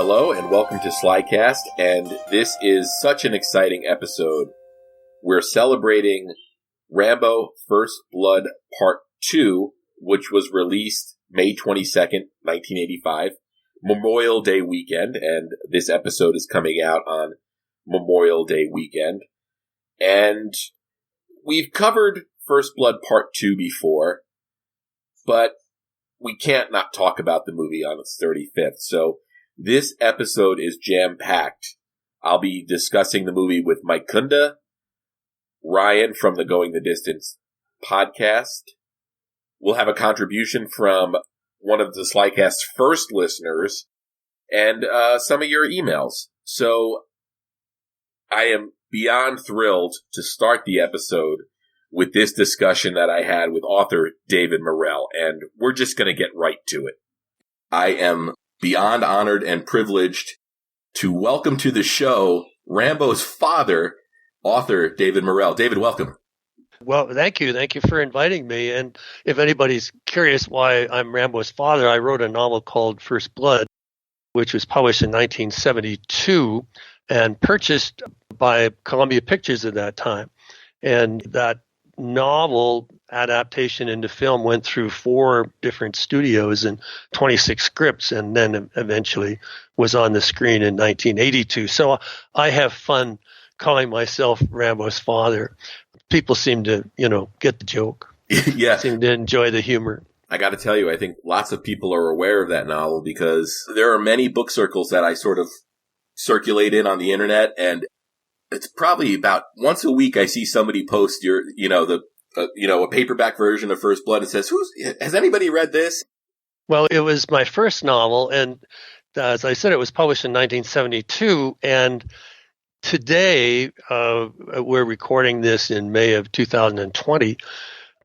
Hello and welcome to SlyCast, and this is such an exciting episode. We're celebrating Rambo First Blood Part 2, which was released May 22nd, 1985, Memorial Day weekend, and this episode is coming out on Memorial Day weekend. And we've covered First Blood Part 2 before, but we can't not talk about the movie on its 35th, so this episode is jam-packed. I'll be discussing the movie with Mike Kunda, Ryan from the Going the Distance podcast. We'll have a contribution from one of the SlyCast's first listeners and some of your emails. So I am beyond thrilled to start the episode with this discussion that I had with author David Morrell, and we're just going to get right to it. I am beyond honored and privileged to welcome to the show Rambo's father, author David Morrell. David, welcome. Well, thank you. Thank you for inviting me. And if anybody's curious why I'm Rambo's father, I wrote a novel called First Blood, which was published in 1972 and purchased by Columbia Pictures at that time. And that novel adaptation into film went through 4 different studios and 26 scripts, and then eventually was on the screen in 1982. So I have fun calling myself Rambo's father. People seem to, get the joke. Yeah. Seem to enjoy the humor. I got to tell you, I think lots of people are aware of that novel because there are many book circles that I sort of circulate in on the internet, and it's probably about once a week I see somebody post a paperback version of First Blood and says, has anybody read this? Well, it was my first novel, and as I said, it was published in 1972, and today, we're recording this in May of 2020.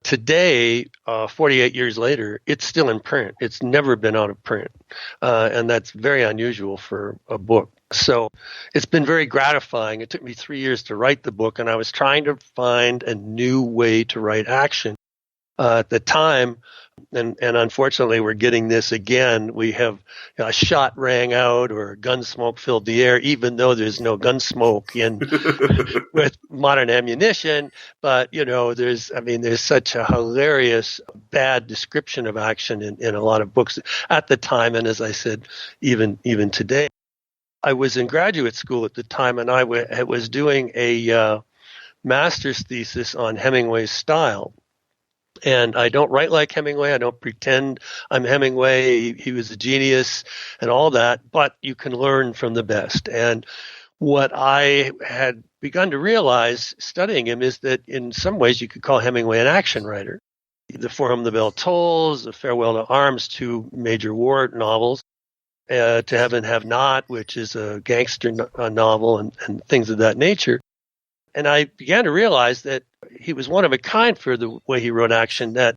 Today, 48 years later, it's still in print. It's never been out of print, and that's very unusual for a book. So it's been very gratifying. It took me 3 years to write the book, and I was trying to find a new way to write action. At the time, and unfortunately we're getting this again, we have a shot rang out or gun smoke filled the air, even though there's no gun smoke in with modern ammunition. But, there's such a hilarious bad description of action in a lot of books at the time. And as I said, even today. I was in graduate school at the time, and I was doing a master's thesis on Hemingway's style. And I don't write like Hemingway. I don't pretend I'm Hemingway. He was a genius and all that, but you can learn from the best. And what I had begun to realize studying him is that in some ways you could call Hemingway an action writer. The For Whom the Bell Tolls, The Farewell to Arms, 2 major war novels. To Have and Have Not, which is a gangster novel and things of that nature. And I began to realize that he was one of a kind for the way he wrote action, that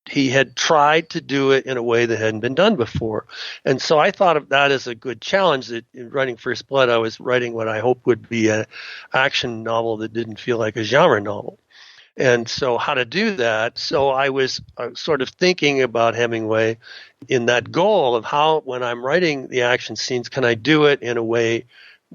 he had tried to do it in a way that hadn't been done before. And so I thought of that as a good challenge, that in writing First Blood, I was writing what I hoped would be an action novel that didn't feel like a genre novel. And so how to do that? So I was sort of thinking about Hemingway in that goal of how, when I'm writing the action scenes, can I do it in a way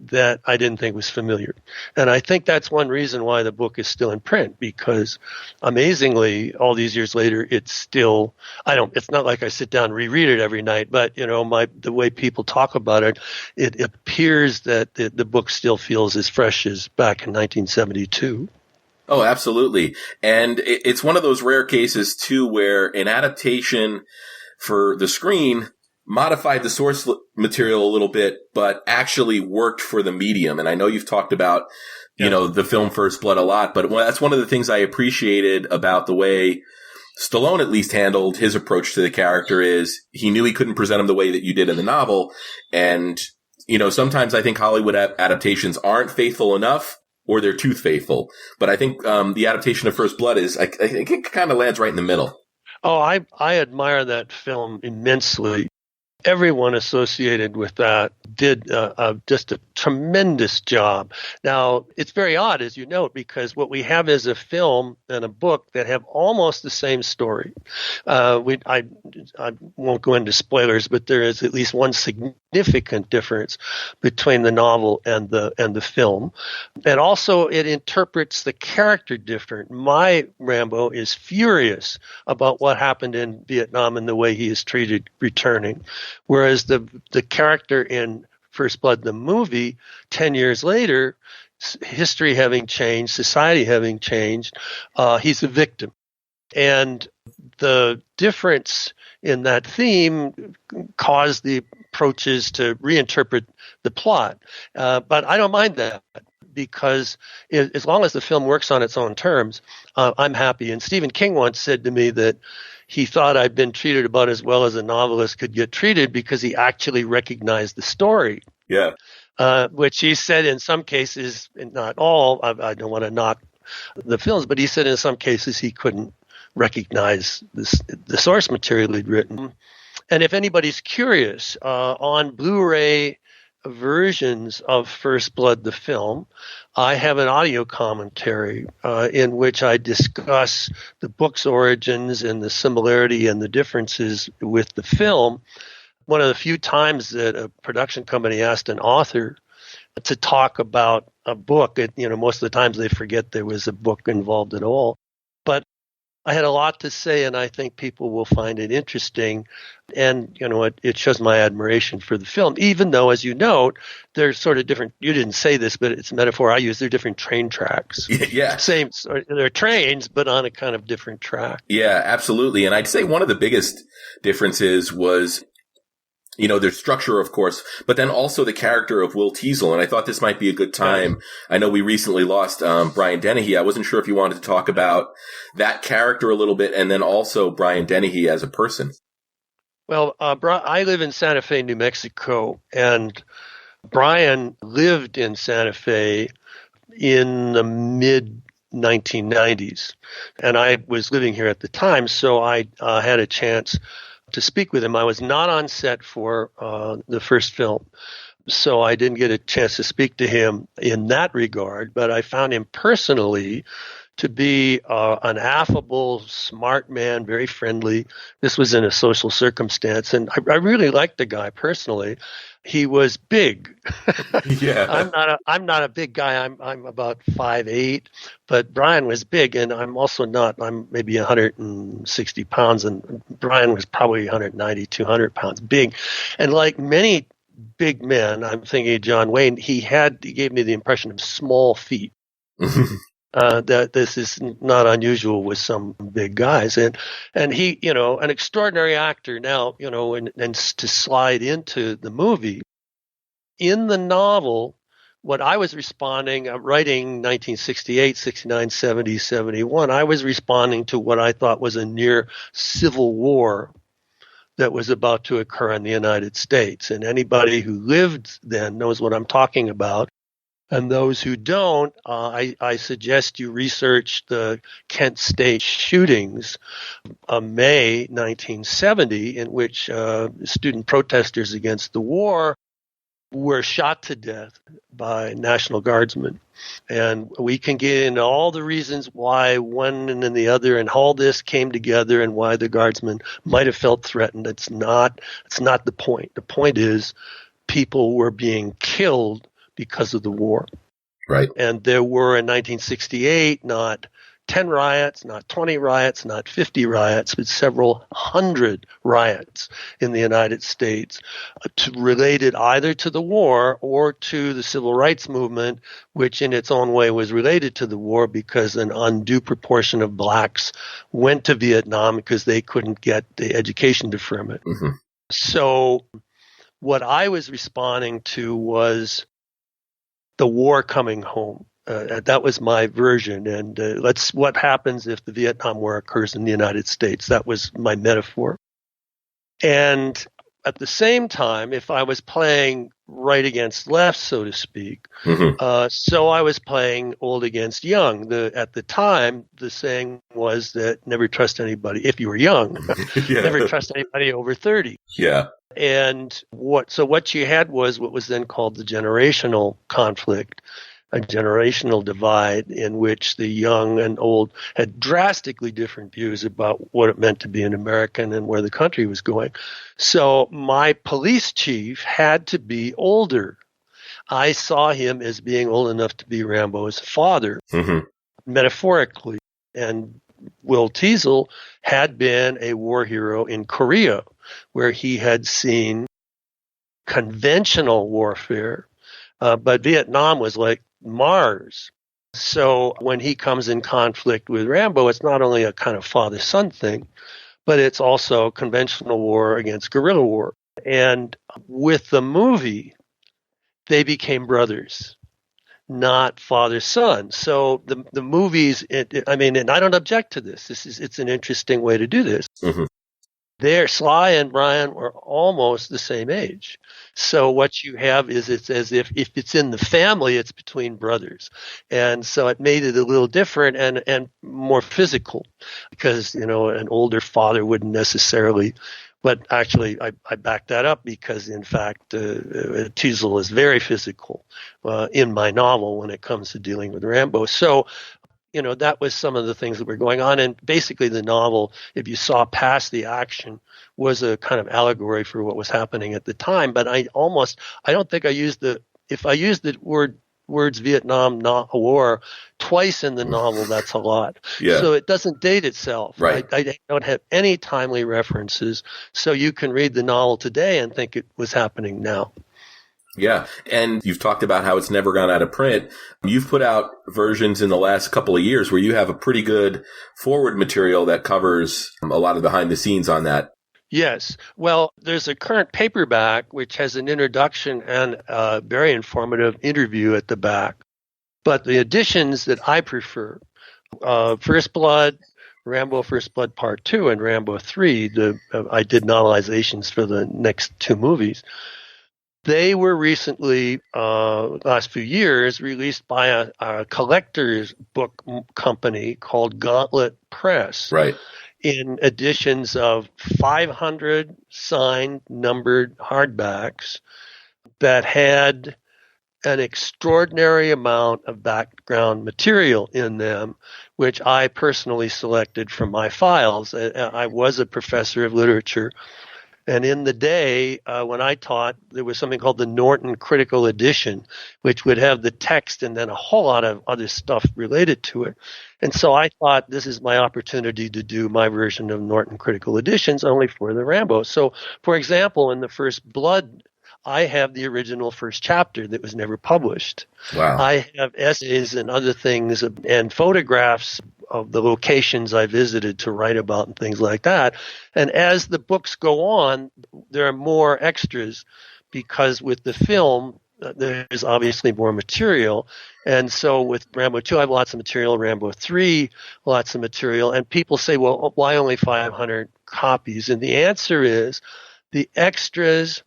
that I didn't think was familiar? And I think that's one reason why the book is still in print, because amazingly, all these years later, it's still, it's not like I sit down and reread it every night, but, the way people talk about it, it appears that the book still feels as fresh as back in 1972. Oh, absolutely. And it's one of those rare cases, too, where an adaptation for the screen modified the source material a little bit, but actually worked for the medium. And I know you've talked about, the film First Blood a lot, but that's one of the things I appreciated about the way Stallone at least handled his approach to the character is he knew he couldn't present him the way that you did in the novel. And, sometimes I think Hollywood adaptations aren't faithful enough, or they're too faithful. But I think the adaptation of First Blood I think it kind of lands right in the middle. Oh, I admire that film immensely. Everyone associated with that did just a tremendous job. Now, it's very odd, as you note, because what we have is a film and a book that have almost the same story. I won't go into spoilers, but there is at least one significant difference between the novel and the film. And also, it interprets the character different. My Rambo is furious about what happened in Vietnam and the way he is treated returning. Whereas the character in First Blood, the movie, 10 years later, history having changed, society having changed, he's a victim. And the difference in that theme caused the approaches to reinterpret the plot. But I don't mind that, because as long as the film works on its own terms, I'm happy. And Stephen King once said to me that he thought I'd been treated about as well as a novelist could get treated because he actually recognized the story. Yeah. Which he said in some cases, not all, I don't want to knock the films, but he said in some cases he couldn't recognize the source material he'd written. And if anybody's curious, on Blu-ray versions of First Blood, the film, I have an audio commentary in which I discuss the book's origins and the similarity and the differences with the film. One of the few times that a production company asked an author to talk about a book, most of the times they forget there was a book involved at all. But I had a lot to say, and I think people will find it interesting. And, it shows my admiration for the film, even though, as you note, they're sort of different. You didn't say this, but it's a metaphor I use. They're different train tracks. Yeah. They're trains, but on a kind of different track. Yeah, absolutely. And I'd say one of the biggest differences was, their structure, of course, but then also the character of Will Teasel. And I thought this might be a good time. I know we recently lost Brian Dennehy. I wasn't sure if you wanted to talk about that character a little bit, and then also Brian Dennehy as a person. Well, I live in Santa Fe, New Mexico, and Brian lived in Santa Fe in the mid-1990s. And I was living here at the time, so I had a chance to speak with him. I was not on set for the first film, so I didn't get a chance to speak to him in that regard, but I found him personally to be an affable, smart man, very friendly. This was in a social circumstance, and I really liked the guy personally. He was big. Yeah. I'm not a big guy. I'm about 5'8", but Brian was big, and I'm also not. I'm maybe 160 pounds, and Brian was probably 190, 200 pounds, big. And like many big men, I'm thinking of John Wayne, he gave me the impression of small feet. That this is not unusual with some big guys, and he, an extraordinary actor. Now, and to slide into the movie, in the novel, what I was responding, writing 1968, 69, 70, 71, I was responding to what I thought was a near civil war that was about to occur in the United States, and anybody who lived then knows what I'm talking about. And those who don't, I suggest you research the Kent State shootings of May 1970, in which student protesters against the war were shot to death by National Guardsmen. And we can get into all the reasons why one and then the other and all this came together and why the Guardsmen might have felt threatened. It's not the point. The point is people were being killed because of the war. Right. And there were in 1968 not 10 riots, not 20 riots, not 50 riots, but several hundred riots in the United States related either to the war or to the civil rights movement, which in its own way was related to the war because an undue proportion of blacks went to Vietnam because they couldn't get the education deferment. Mm-hmm. So what I was responding to was the war coming home. That was my version. And what happens if the Vietnam War occurs in the United States? That was my metaphor. And at the same time, if I was playing right against left, so to speak, so I was playing old against young. At the time, the saying was that never trust anybody if you were young. Never trust anybody over 30. Yeah. And what you had was what was then called the generational conflict, a generational divide in which the young and old had drastically different views about what it meant to be an American and where the country was going. So my police chief had to be older. I saw him as being old enough to be Rambo's father, metaphorically. And Will Teasel had been a war hero in Korea, where he had seen conventional warfare, but Vietnam was like Mars. So when he comes in conflict with Rambo, it's not only a kind of father-son thing, but it's also conventional war against guerrilla war. And with the movie, they became brothers, not father-son. So the movies, and I don't object to this. It's an interesting way to do this. Sly and Ryan were almost the same age. So what you have is it's as if it's in the family, it's between brothers. And so it made it a little different and more physical because, an older father wouldn't necessarily. But actually, I back that up because, in fact, Teasel is very physical in my novel when it comes to dealing with Rambo. So, that was some of the things that were going on. And basically the novel, if you saw past the action, was a kind of allegory for what was happening at the time. But I don't think I used the words Vietnam, not a war, twice in the novel, that's a lot. Yeah. So it doesn't date itself. Right. I don't have any timely references. So you can read the novel today and think it was happening now. Yeah. And you've talked about how it's never gone out of print. You've put out versions in the last couple of years where you have a pretty good forward material that covers a lot of behind the scenes on that. Yes. Well, there's a current paperback which has an introduction and a very informative interview at the back. But the editions that I prefer, First Blood, Rambo First Blood Part 2, and Rambo 3, I did novelizations for the next two movies. They were recently, last few years, released by a collector's book company called Gauntlet Press. Right. In editions of 500 signed, numbered hardbacks that had an extraordinary amount of background material in them, which I personally selected from my files. I was a professor of literature. And in the day, when I taught, there was something called the Norton Critical Edition, which would have the text and then a whole lot of other stuff related to it. And so I thought this is my opportunity to do my version of Norton Critical Editions only for the Rambo. So, for example, in the First Blood, I have the original first chapter that was never published. Wow. I have essays and other things and photographs of the locations I visited to write about and things like that. And as the books go on, there are more extras because with the film, there's obviously more material. And so with Rambo 2, I have lots of material. Rambo 3, lots of material. And people say, well, why only 500 copies? And the answer is the extras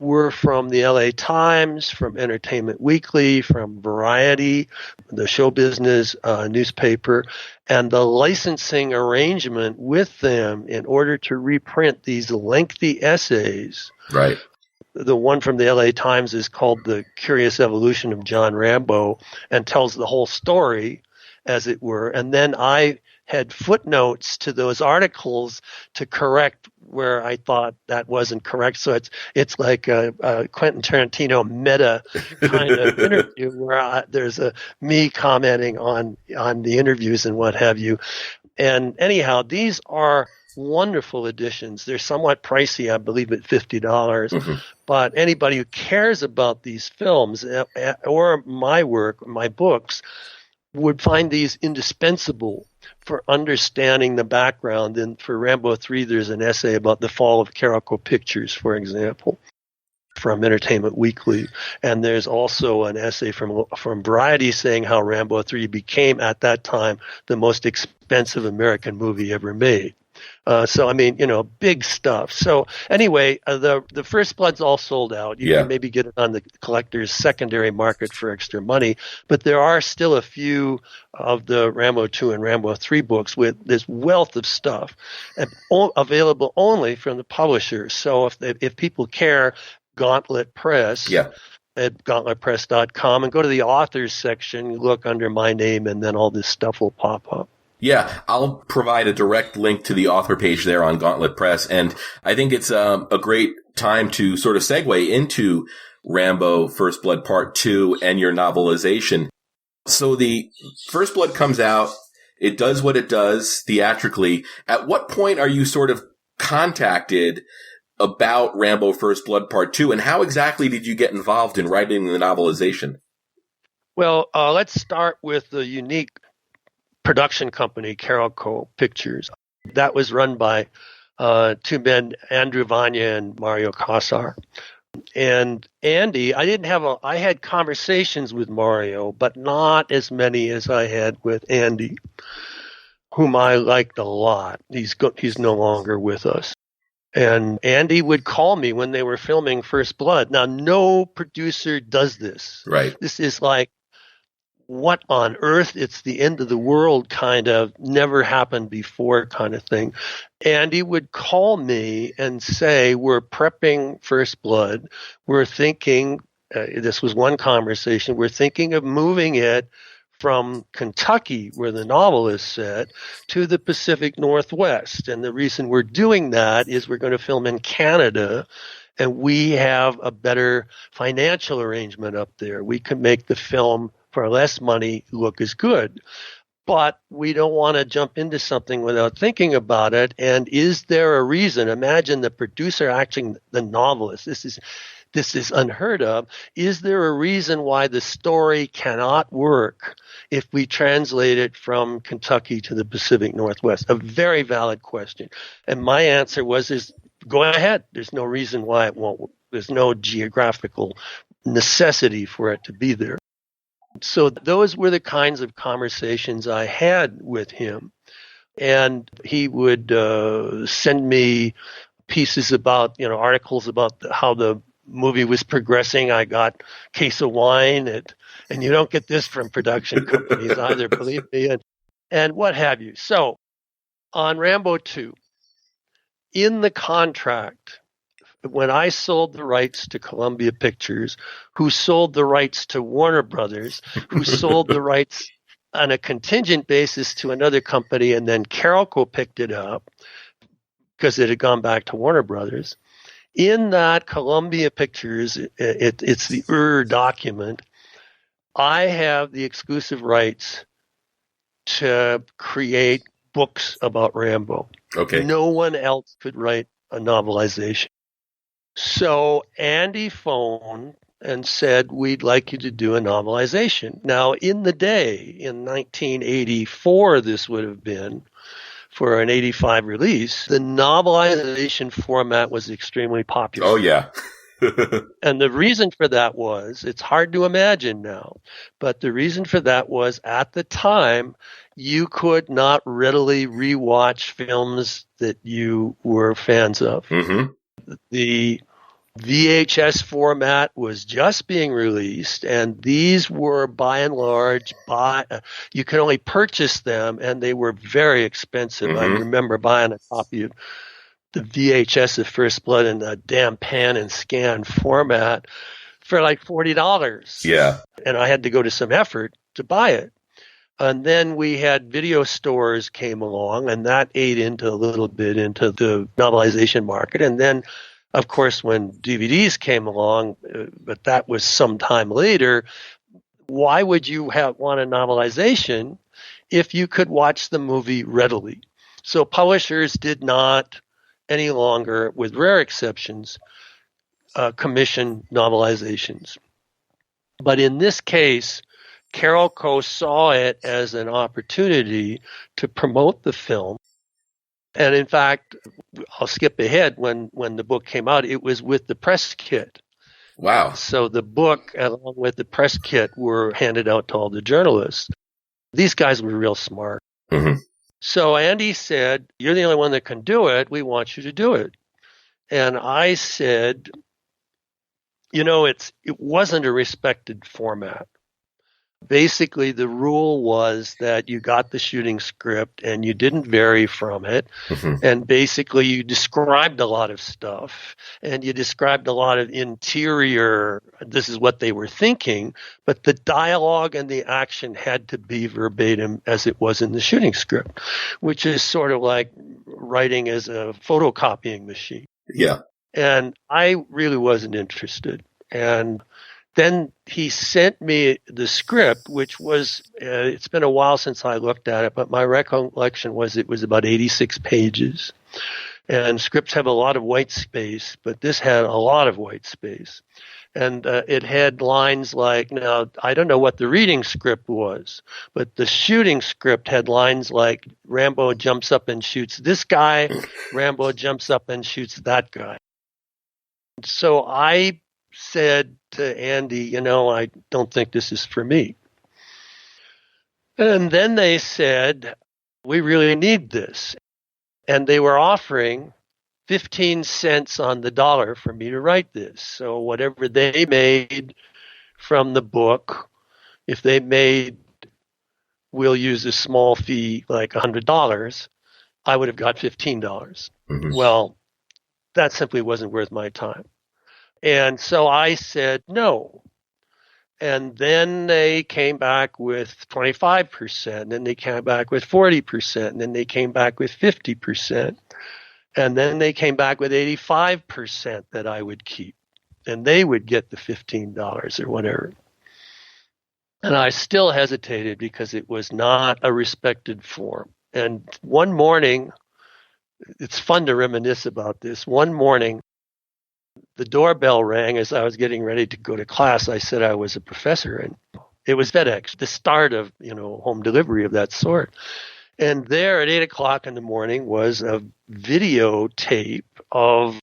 were from the LA Times, from Entertainment Weekly, from Variety, the show business newspaper, and the licensing arrangement with them in order to reprint these lengthy essays. Right. The one from the LA Times is called The Curious Evolution of John Rambo and tells the whole story, as it were. And then I had footnotes to those articles to correct where I thought that wasn't correct. So it's like a Quentin Tarantino meta kind of interview where there's me commenting on the interviews and what have you. And anyhow, these are wonderful editions. They're somewhat pricey, I believe, at $50. But anybody who cares about these films or my work, my books, would find these indispensable for understanding the background. And for Rambo 3, there's an essay about the fall of Carolco Pictures, for example, from Entertainment Weekly. And there's also an essay from Variety saying how Rambo 3 became, at that time, the most expensive American movie ever made. So, I mean, big stuff. So anyway, the First Blood's all sold out. You can maybe get it on the collector's secondary market for extra money, but there are still a few of the Rambo 2 and Rambo 3 books with this wealth of stuff and available only from the publishers. So if people care, Gauntlet Press. Yeah. At gauntletpress.com, and go to the authors section, look under my name, and then all this stuff will pop up. Yeah, I'll provide a direct link to the author page there on Gauntlet Press. And I think it's a great time to sort of segue into Rambo First Blood Part 2 and your novelization. So the First Blood comes out. It does what it does theatrically. At what point are you sort of contacted about Rambo First Blood Part 2, and how exactly did you get involved in writing the novelization? Well, let's start with the unique production company, Carolco Pictures. That was run by two men, Andrew Vanya and Mario Casar. And Andy, I had conversations with Mario, but not as many as I had with Andy, whom I liked a lot. He's no longer with us. And Andy would call me when they were filming First Blood. Now, no producer does this. Right. This is like, what on earth? It's the end of the world kind of, never happened before kind of thing. Andy would call me and say, we're prepping First Blood. We're thinking, this was one conversation, we're thinking of moving it from Kentucky, where the novel is set, to the Pacific Northwest. And the reason we're doing that is we're going to film in Canada, and we have a better financial arrangement up there. We can make the film for less money look as good. But we don't want to jump into something without thinking about it. And is there a reason? Imagine the producer acting the novelist. This is unheard of. Is there a reason why the story cannot work if we translate it from Kentucky to the Pacific Northwest? A very valid question. And my answer was, go ahead. There's no reason why it won't. There's no geographical necessity for it to be there. So those were the kinds of conversations I had with him. And he would send me pieces about, articles about how the movie was progressing. I got a case of wine, and you don't get this from production companies either, believe me, and what have you. So on Rambo 2, in the contract, when I sold the rights to Columbia Pictures, who sold the rights to Warner Brothers, who sold the rights on a contingent basis to another company, and then Carolco picked it up because it had gone back to Warner Brothers. In that Columbia Pictures, it's the document, I have the exclusive rights to create books about Rambo. Okay. No one else could write a novelization. So Andy phoned and said, we'd like you to do a novelization. Now, in the day, in 1984, this would have been, for an 85 release, the novelization format was extremely popular. Oh, yeah. And the reason for that was, it's hard to imagine now, but the reason for that was, at the time, you could not readily rewatch films that you were fans of. Mm-hmm. The VHS format was just being released, and these were by and large, you could only purchase them, and they were very expensive. Mm-hmm. I remember buying a copy of the VHS of First Blood in a damn pan and scan format for like $40. Yeah. And I had to go to some effort to buy it. And then we had video stores came along, and that ate into a little bit into the novelization market. And then, of course, when DVDs came along, but that was some time later, why would you want a novelization if you could watch the movie readily? So publishers did not any longer, with rare exceptions, commission novelizations. But in this case, Carolco saw it as an opportunity to promote the film. And in fact, I'll skip ahead, when the book came out, it was with the press kit. Wow. So the book, along with the press kit, were handed out to all the journalists. These guys were real smart. Mm-hmm. So Andy said, "You're the only one that can do it. We want you to do it." And I said, it wasn't a respected format. Basically, the rule was that you got the shooting script and you didn't vary from it. Mm-hmm. And basically, you described a lot of stuff and you described a lot of interior, this is what they were thinking, but the dialogue and the action had to be verbatim as it was in the shooting script, which is sort of like writing as a photocopying machine. Yeah. And I really wasn't interested. And then he sent me the script, which was, it's been a while since I looked at it, but my recollection was it was about 86 pages. And scripts have a lot of white space, but this had a lot of white space. And it had lines like, now, I don't know what the reading script was, but the shooting script had lines like, Rambo jumps up and shoots this guy, Rambo jumps up and shoots that guy. So I said to Andy, I don't think this is for me. And then they said, we really need this. And they were offering 15 cents on the dollar for me to write this. So whatever they made from the book, if they made, we'll use a small fee like $100, I would have got $15. Mm-hmm. Well, that simply wasn't worth my time. And so I said no. And then they came back with 25%, and then they came back with 40%, and then they came back with 50%. And then they came back with 85% that I would keep. And they would get the $15 or whatever. And I still hesitated because it was not a respected form. And one morning, it's fun to reminisce about this. One morning, the doorbell rang as I was getting ready to go to class. I said I was a professor, and it was FedEx, the start of, home delivery of that sort. And there at 8 o'clock in the morning was a videotape of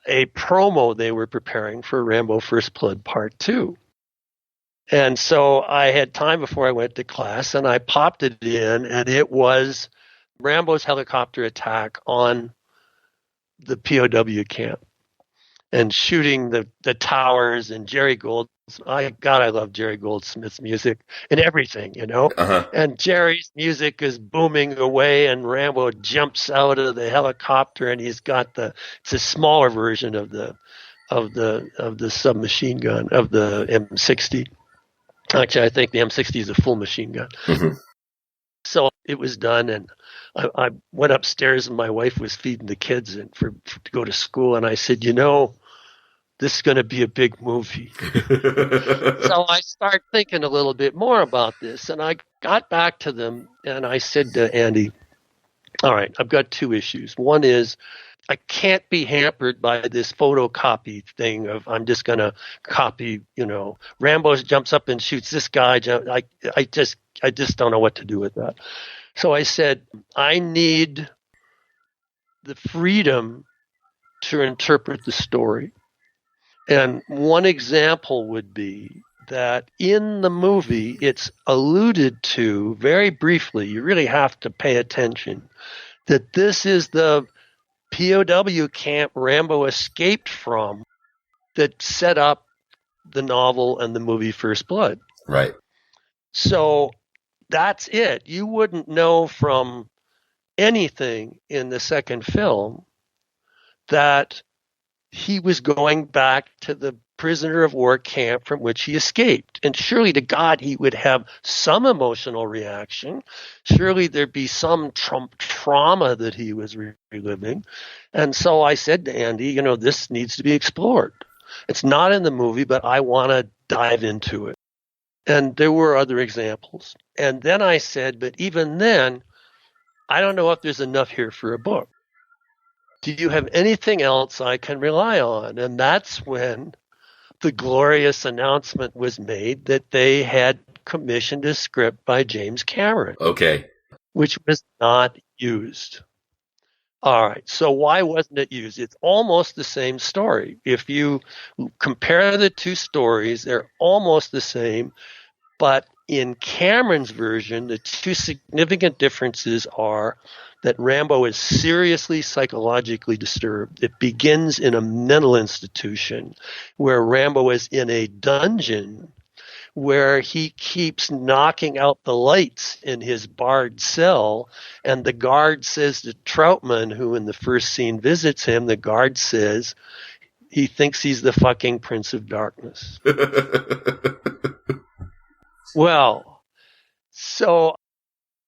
a promo they were preparing for Rambo First Blood Part 2. And so I had time before I went to class, and I popped it in, and it was Rambo's helicopter attack on the POW camp and shooting the towers and Jerry Gold. I love Jerry Goldsmith's music and everything, Uh-huh. And Jerry's music is booming away, and Rambo jumps out of the helicopter, and he's got it's a smaller version of the submachine gun, of the M60. Actually, I think the M60 is a full machine gun. Mm-hmm. So it was done, and I went upstairs, and my wife was feeding the kids to go to school, and I said, this is going to be a big movie. So I started thinking a little bit more about this, and I got back to them, and I said to Andy, all right, I've got two issues. One is I can't be hampered by this photocopy thing of I'm just going to copy, Rambo jumps up and shoots this guy. I just don't know what to do with that. So I said, I need the freedom to interpret the story. And one example would be that in the movie, it's alluded to very briefly, you really have to pay attention, that this is the POW camp Rambo escaped from that set up the novel and the movie First Blood. Right. So that's it. You wouldn't know from anything in the second film that he was going back to the prisoner of war camp from which he escaped. And surely to God, he would have some emotional reaction. Surely there'd be some trauma that he was reliving. And so I said to Andy, this needs to be explored. It's not in the movie, but I want to dive into it. And there were other examples. And then I said, but even then, I don't know if there's enough here for a book. Do you have anything else I can rely on? And that's when the glorious announcement was made that they had commissioned a script by James Cameron. Okay. Which was not used. All right. So why wasn't it used? It's almost the same story. If you compare the two stories, they're almost the same. But in Cameron's version, the two significant differences are that Rambo is seriously psychologically disturbed. It begins in a mental institution where Rambo is in a dungeon where he keeps knocking out the lights in his barred cell. And the guard says to Troutman, who in the first scene visits him, the guard says he thinks he's the fucking Prince of Darkness. Well, so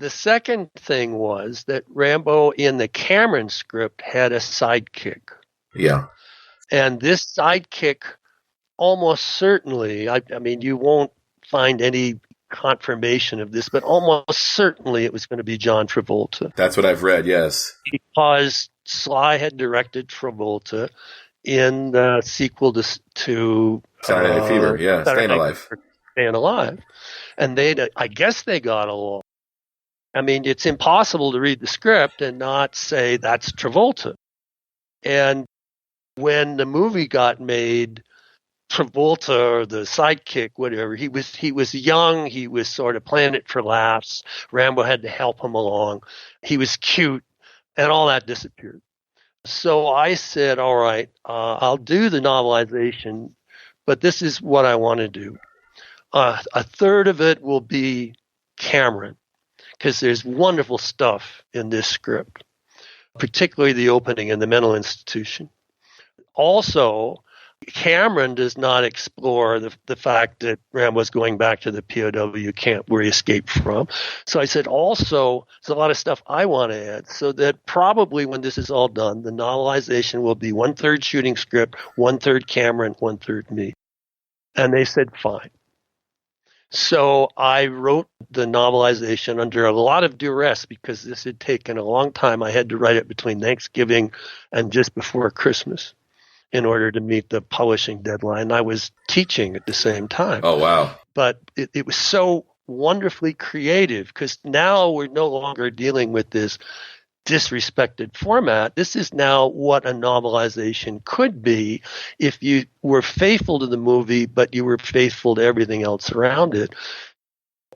the second thing was that Rambo in the Cameron script had a sidekick. Yeah. And this sidekick almost certainly, I mean, you won't find any confirmation of this, but almost certainly it was going to be John Travolta. That's what I've read, yes. Because Sly had directed Travolta in the sequel to Saturday Night Fever, yeah, Staying Alive. Staying Alive. And I guess they got along. I mean, it's impossible to read the script and not say that's Travolta. And when the movie got made, Travolta, or the sidekick, whatever, he was young, he was sort of playing it for laughs. Rambo had to help him along. He was cute, and all that disappeared. So I said, all right, I'll do the novelization, but this is what I want to do. A third of it will be Cameron, because there's wonderful stuff in this script, particularly the opening in the mental institution. Also, Cameron does not explore the fact that Rambo's going back to the POW camp where he escaped from. So I said, also, there's a lot of stuff I want to add, so that probably when this is all done, the novelization will be 1/3 shooting script, 1/3 Cameron, 1/3 me. And they said, fine. So I wrote the novelization under a lot of duress because this had taken a long time. I had to write it between Thanksgiving and just before Christmas in order to meet the publishing deadline. I was teaching at the same time. Oh, wow. But it was so wonderfully creative because now we're no longer dealing with this disrespected format. This is now what a novelization could be if you were faithful to the movie, but you were faithful to everything else around it.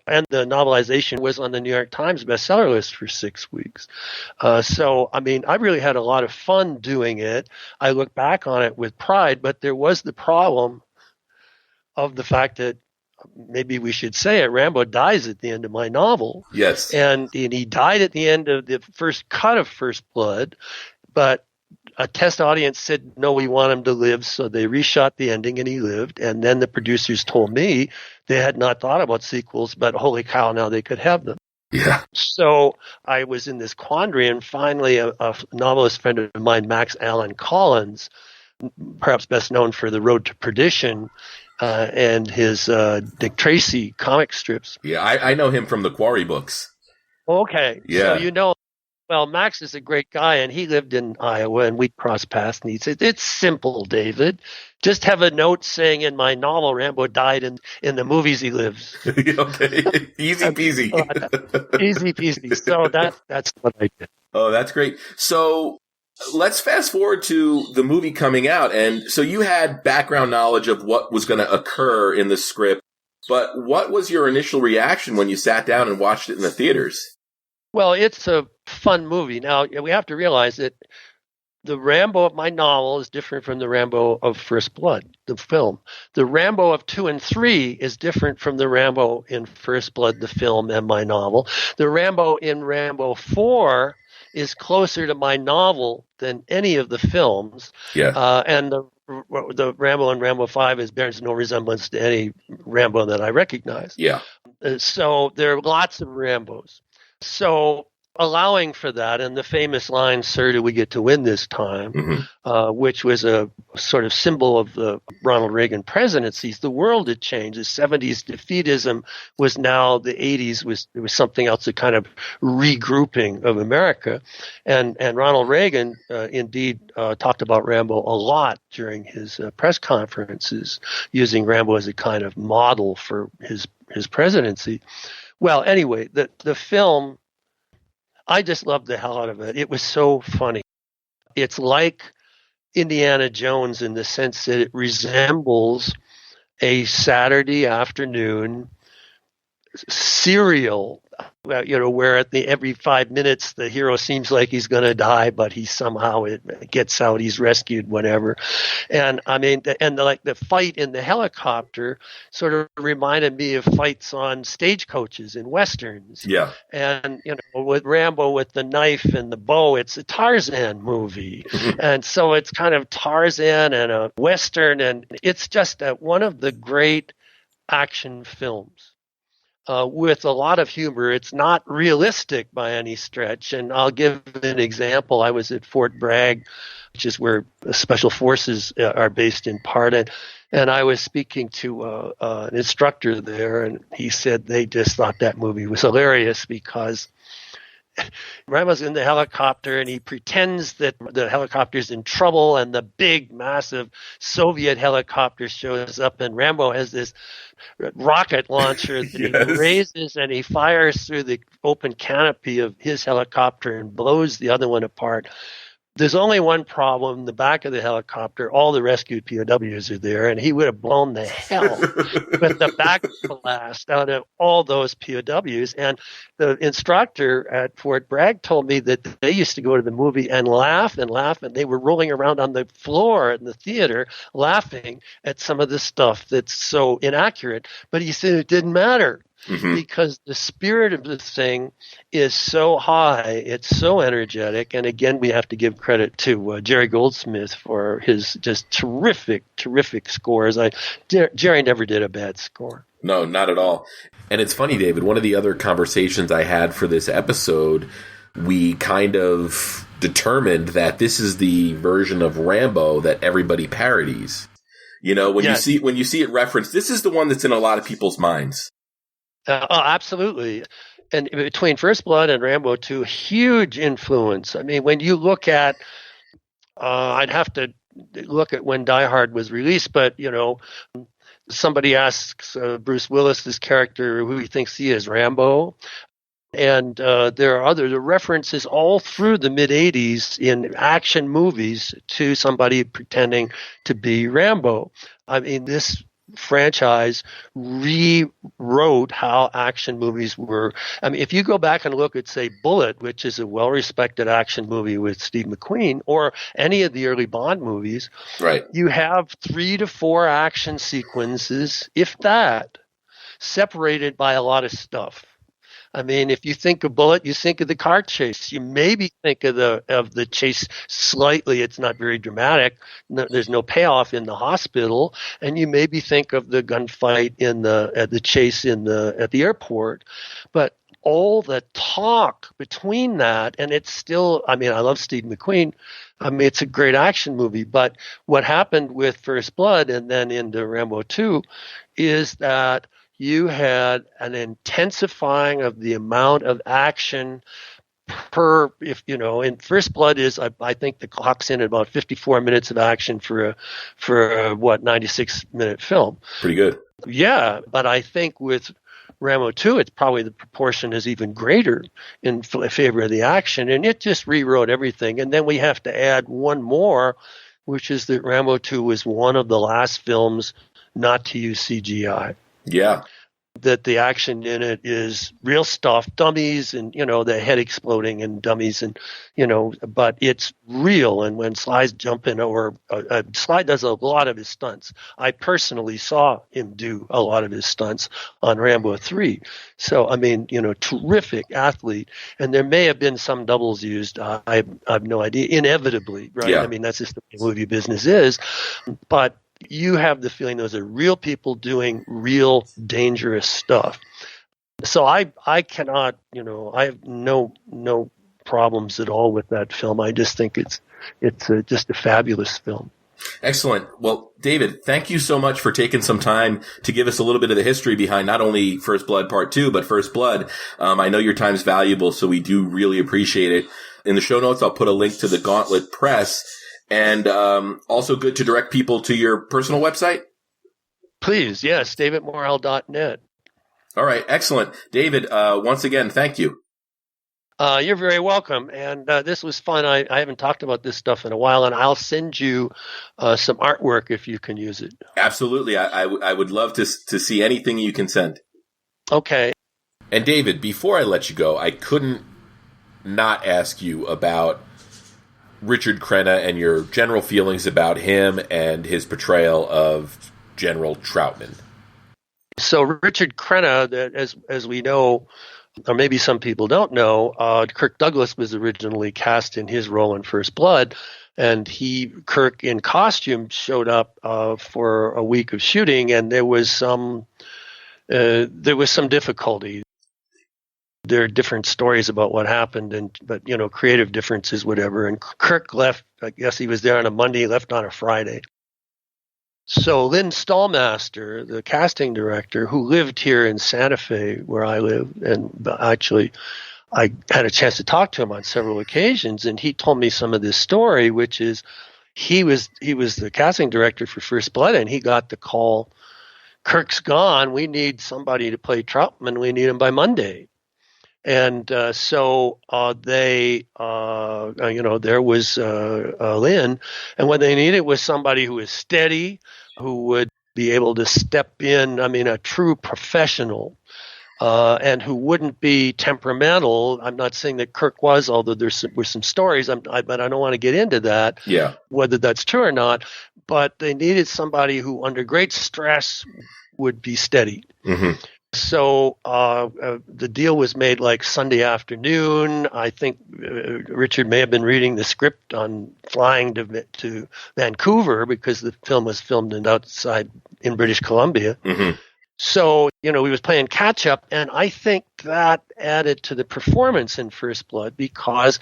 And the novelization was on the New York Times bestseller list for 6 weeks. So, I mean, I really had a lot of fun doing it. I look back on it with pride, but there was the problem of the fact that maybe we should say it, Rambo dies at the end of my novel. Yes. And he died at the end of the first cut of First Blood, but a test audience said, no, we want him to live, so they reshot the ending and he lived. And then the producers told me they had not thought about sequels, but holy cow, now they could have them. Yeah. So I was in this quandary, and finally a novelist friend of mine, Max Allen Collins, perhaps best known for The Road to Perdition, and his Dick Tracy comic strips. Yeah, I know him from the Quarry books. Okay. Yeah. So well, Max is a great guy, and he lived in Iowa, and we crossed paths, and he said, it's simple, David. Just have a note saying in my novel, Rambo died in the movies he lives. Okay. Easy peasy. Easy peasy. So that's what I did. Oh, that's great. So let's fast forward to the movie coming out. And so you had background knowledge of what was going to occur in the script, but what was your initial reaction when you sat down and watched it in the theaters? Well, it's a fun movie. Now, we have to realize that the Rambo of my novel is different from the Rambo of First Blood, the film. The Rambo of 2 and 3 is different from the Rambo in First Blood, the film, and my novel. The Rambo in Rambo 4 is closer to my novel than any of the films. Yeah. And the Rambo in Rambo 5 bears no resemblance to any Rambo that I recognize. Yeah. So there are lots of Rambos. So allowing for that, and the famous line, "Sir, do we get to win this time?" Mm-hmm. Which was a sort of symbol of the Ronald Reagan presidencies. The world had changed. The 70s defeatism was now, the 80s was something else, a kind of regrouping of America. And Ronald Reagan indeed talked about Rambo a lot during his press conferences, using Rambo as a kind of model for his presidency. Well, anyway, the film, I just loved the hell out of it. It was so funny. It's like Indiana Jones in the sense that it resembles a Saturday afternoon serial, where every 5 minutes the hero seems like he's going to die, but he somehow gets out, he's rescued, whatever. And I mean, the fight in the helicopter sort of reminded me of fights on stagecoaches in westerns. Yeah. And with Rambo with the knife and the bow, it's a Tarzan movie, and so it's kind of Tarzan and a western, and it's just one of the great action films. With a lot of humor. It's not realistic by any stretch. And I'll give an example. I was at Fort Bragg, which is where special forces are based in part. And I was speaking to an instructor there, and he said they just thought that movie was hilarious because Rambo's in the helicopter and he pretends that the helicopter's in trouble, and the big, massive Soviet helicopter shows up, and Rambo has this rocket launcher that he raises and he fires through the open canopy of his helicopter and blows the other one apart. There's only one problem. In the back of the helicopter, all the rescued POWs are there, and he would have blown the hell with the back blast out of all those POWs. And the instructor at Fort Bragg told me that they used to go to the movie and laugh, and they were rolling around on the floor in the theater laughing at some of the stuff that's so inaccurate. But he said it didn't matter. Because the spirit of the thing is so high, it's so energetic, and again, we have to give credit to Jerry Goldsmith for his just terrific scores. Jerry never did a bad score. No, not at all. And it's funny, David, one of the other conversations I had for this episode, we kind of determined that this is the version of Rambo that everybody parodies. When you see it referenced, this is the one that's in a lot of people's minds. Absolutely. And between First Blood and Rambo 2, huge influence. I mean, when you look at, I'd have to look at when Die Hard was released, but, somebody asks Bruce Willis's character who he thinks he is, Rambo. And there are other references all through the mid-'80s in action movies to somebody pretending to be Rambo. I mean, this franchise rewrote how action movies were. I mean, if you go back and look at, say, Bullet, which is a well-respected action movie with Steve McQueen, or any of the early Bond movies, right, you have 3 to 4 action sequences, if that, separated by a lot of stuff. I mean, if you think of Bullet, you think of the car chase. You maybe think of the chase slightly. It's not very dramatic. There's no payoff in the hospital, and you maybe think of the gunfight at the chase at the airport. But all the talk between that, and it's still. I mean, I love Steve McQueen. I mean, it's a great action movie. But what happened with First Blood and then into Rambo 2 is that you had an intensifying of the amount of action in First Blood is, I think the clock's in at about 54 minutes of action for a 96-minute film. Pretty good. Yeah, but I think with Rambo 2, it's probably the proportion is even greater in favor of the action, and it just rewrote everything. And then we have to add one more, which is that Rambo 2 was one of the last films not to use CGI. Yeah. That the action in it is real stuff, dummies and, the head exploding and dummies and, but it's real. And when Sly's jumping Sly does a lot of his stunts. I personally saw him do a lot of his stunts on Rambo 3. So, I mean, terrific athlete. And there may have been some doubles used. I have no idea. Inevitably, right? Yeah. I mean, that's just the way movie business is. But you have the feeling those are real people doing real dangerous stuff. So I cannot, I have no problems at all with that film. I just think it's just a fabulous film. Excellent. Well, David, thank you so much for taking some time to give us a little bit of the history behind not only First Blood Part 2, but First Blood. I know your time's valuable, so we do really appreciate it. In the show notes, I'll put a link to the Gauntlet Press. And also good to direct people to your personal website? Please, yes, davidmorrell.net. All right, excellent. David, once again, thank you. You're very welcome. And this was fun. I haven't talked about this stuff in a while, and I'll send you some artwork if you can use it. Absolutely. I would love to see anything you can send. Okay. And David, before I let you go, I couldn't not ask you about Richard Crenna and your general feelings about him and his portrayal of General Troutman. So Richard Crenna, as we know, or maybe some people don't know, Kirk Douglas was originally cast in his role in First Blood, and Kirk in costume showed up for a week of shooting, and there was some difficulty. There are different stories about what happened, but creative differences, whatever. And Kirk left. I guess he was there on a Monday, left on a Friday. So Lynn Stallmaster, the casting director, who lived here in Santa Fe, where I live, and actually I had a chance to talk to him on several occasions, and he told me some of this story, which is he was the casting director for First Blood, and he got the call, Kirk's gone, we need somebody to play Troutman, we need him by Monday. And so there was Lynn, and what they needed was somebody who was steady, who would be able to step in, a true professional, and who wouldn't be temperamental. I'm not saying that Kirk was, although were some stories, but I don't want to get into that, whether that's true or not. But they needed somebody who, under great stress, would be steady. Mm-hmm. So the deal was made like Sunday afternoon. I think Richard may have been reading the script on flying to Vancouver, because the film was filmed outside in British Columbia. Mm-hmm. So, he was playing catch up, and I think that added to the performance in First Blood, because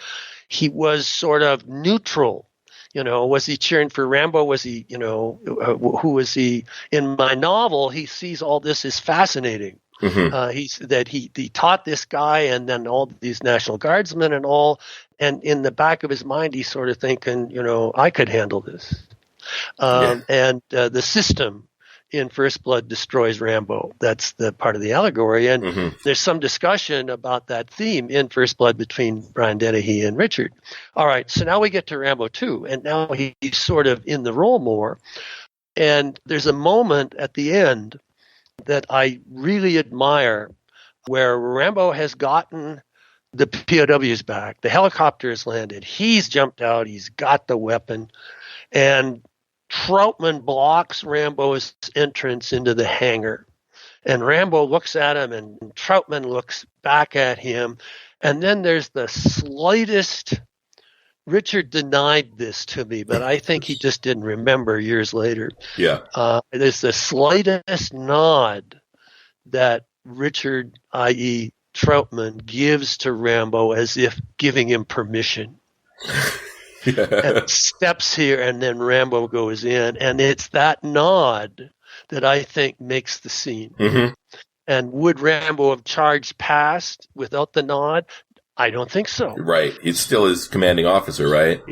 he was sort of neutral. Was he cheering for Rambo? Was he, who was he? In my novel, he sees all this as fascinating. Mm-hmm. He taught this guy, and then all these National Guardsmen and all, and in the back of his mind, he's sort of thinking, I could handle this. And the system in First Blood destroys Rambo. That's the part of the allegory, and mm-hmm. there's some discussion about that theme in First Blood between Brian Dennehy and Richard. All right, so now we get to Rambo 2, and now he's sort of in the role more, and there's a moment at the end that I really admire, where Rambo has gotten the POWs back, the helicopter has landed, he's jumped out, he's got the weapon, and Troutman blocks Rambo's entrance into the hangar. And Rambo looks at him, and Troutman looks back at him. And then there's the slightest, Richard denied this to me, but I think he just didn't remember years later. Yeah. There's the slightest nod that Richard, i.e. Troutman, gives to Rambo as if giving him permission. And steps here, and then Rambo goes in, and it's that nod that I think makes the scene. Mm-hmm. And would Rambo have charged past without the nod? I don't think so. Right. He's still his commanding officer, right?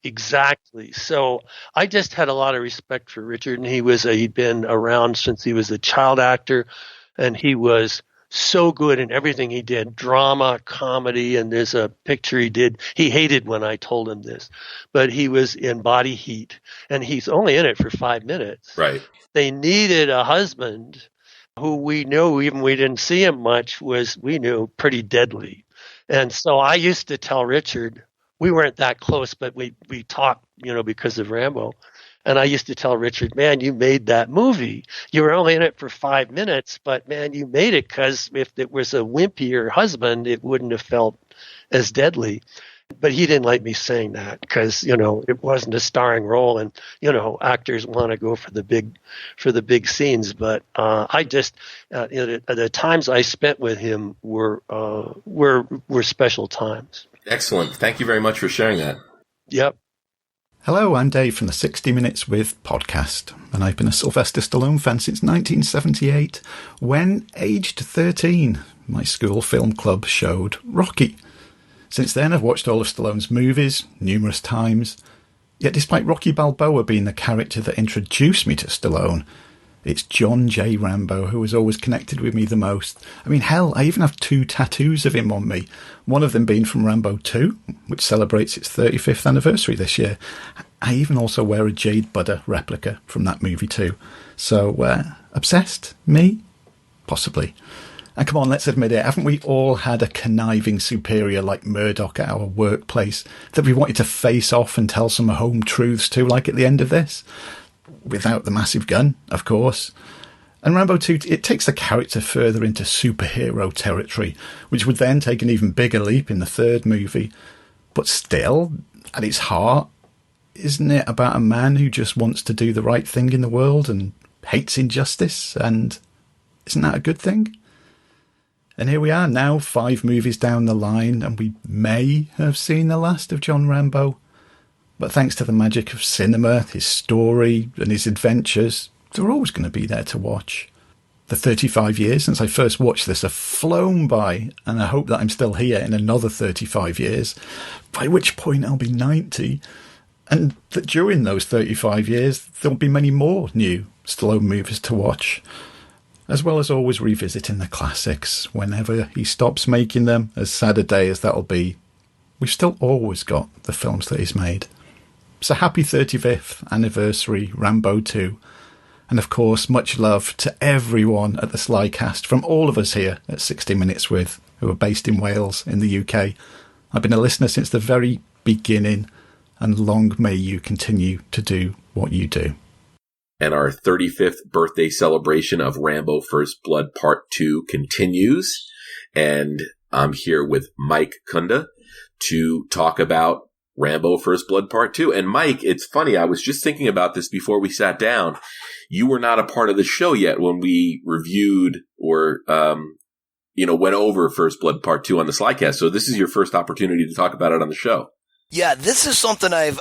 Exactly. So I just had a lot of respect for Richard, and he'd been around since he was a child actor, and he was so good in everything he did, drama, comedy, and there's a picture he did. He hated when I told him this, but he was in Body Heat, and he's only in it for 5 minutes. Right. They needed a husband who we knew, even we didn't see him much, we knew pretty deadly. And so I used to tell Richard, we weren't that close, but we talked, because of Rambo. And I used to tell Richard, man, you made that movie. You were only in it for 5 minutes, but man, you made it, because if it was a wimpier husband, it wouldn't have felt as deadly. But he didn't like me saying that, because, it wasn't a starring role, and, actors want to go for the big scenes. But I just, the times I spent with him were special times. Excellent. Thank you very much for sharing that. Yep. Hello, I'm Dave from the 60 Minutes With podcast, and I've been a Sylvester Stallone fan since 1978, when, aged 13, my school film club showed Rocky. Since then, I've watched all of Stallone's movies numerous times, yet despite Rocky Balboa being the character that introduced me to Stallone, it's John J. Rambo who has always connected with me the most. I mean, hell, I even have 2 tattoos of him on me, one of them being from Rambo 2, which celebrates its 35th anniversary this year. I even also wear a Jade Buddha replica from that movie too. So, obsessed? Me? Possibly. And come on, let's admit it, haven't we all had a conniving superior like Murdoch at our workplace that we wanted to face off and tell some home truths to, like at the end of this? Without the massive gun, of course. And Rambo 2, it takes the character further into superhero territory, which would then take an even bigger leap in the third movie. But still, at its heart, isn't it about a man who just wants to do the right thing in the world and hates injustice? And isn't that a good thing? And here we are now, 5 movies down the line, and we may have seen the last of John Rambo. But thanks to the magic of cinema, his story and his adventures, they're always going to be there to watch. The 35 years since I first watched this have flown by, and I hope that I'm still here in another 35 years, by which point I'll be 90, and that during those 35 years there'll be many more new Stallone movies to watch, as well as always revisiting the classics whenever he stops making them, as sad a day as that'll be. We've still always got the films that he's made. So happy 35th anniversary, Rambo 2. And of course, much love to everyone at the SlyCast from all of us here at 60 Minutes With, who are based in Wales in the UK. I've been a listener since the very beginning, and long may you continue to do what you do. And our 35th birthday celebration of Rambo First Blood Part 2 continues. And I'm here with Mike Kunda to talk about Rambo First Blood Part 2. And Mike, it's funny, I was just thinking about this before we sat down. You were not a part of the show yet when we reviewed or, went over First Blood Part 2 on the SlyCast. So this is your first opportunity to talk about it on the show. Yeah, this is something I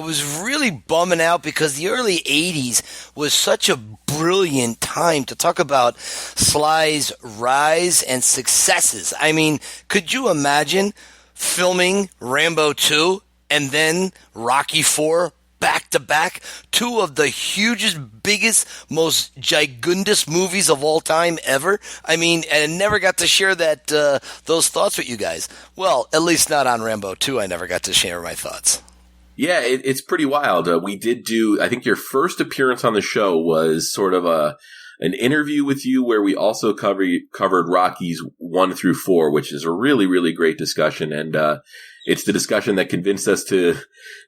was really bumming out because the early 80s was such a brilliant time to talk about Sly's rise and successes. I mean, could you imagine filming Rambo 2 and then Rocky 4 back to back? 2 of the hugest, biggest, most gigundous movies of all time ever. I mean, and I never got to share those thoughts with you guys. Well, at least not on Rambo 2. I never got to share my thoughts. Yeah, it's pretty wild. We did do, I think your first appearance on the show was sort of an interview with you where we also covered Rockies 1 through 4, which is a really, really great discussion. And it's the discussion that convinced us to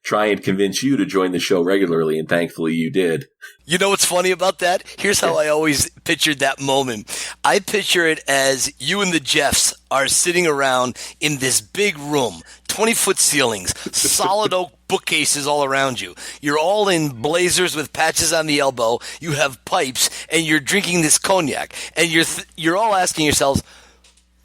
try and convince you to join the show regularly, and thankfully you did. You know what's funny about that? Here's how I always pictured that moment. I picture it as you and the Jeffs are sitting around in this big room, 20-foot ceilings, solid oak bookcases all around you. You're all in blazers with patches on the elbow. You have pipes, and you're drinking this cognac. And you're all asking yourselves,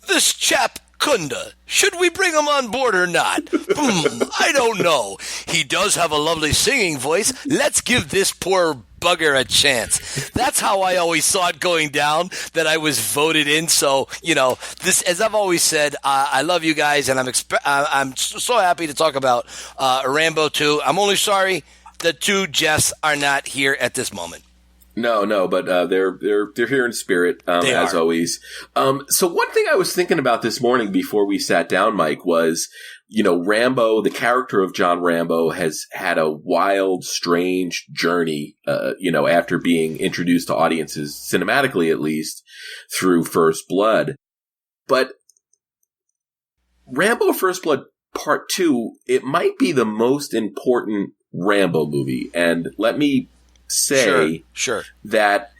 this chap Kunda, should we bring him on board or not? I don't know. He does have a lovely singing voice. Let's give this poor bugger a chance. That's how I always saw it going down, that I was voted in. So, this, as I've always said, I love you guys, and I'm so happy to talk about Rambo 2. I'm only sorry the 2 Jeffs are not here at this moment. No, but they're here in spirit, as always. So one thing I was thinking about this morning before we sat down, Mike, was, Rambo, the character of John Rambo, has had a wild, strange journey, after being introduced to audiences, cinematically at least, through First Blood. But Rambo First Blood Part 2, it might be the most important Rambo movie. And let me say sure. that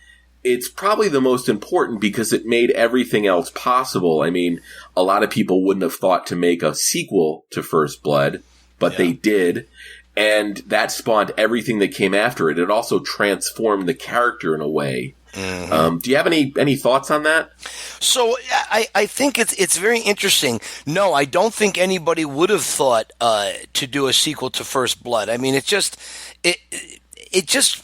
it's probably the most important because it made everything else possible. I mean, a lot of people wouldn't have thought to make a sequel to First Blood, but they did. And that spawned everything that came after it. It also transformed the character in a way. Mm-hmm. Do you have any thoughts on that? So I think it's very interesting. No, I don't think anybody would have thought to do a sequel to First Blood. I mean, it just,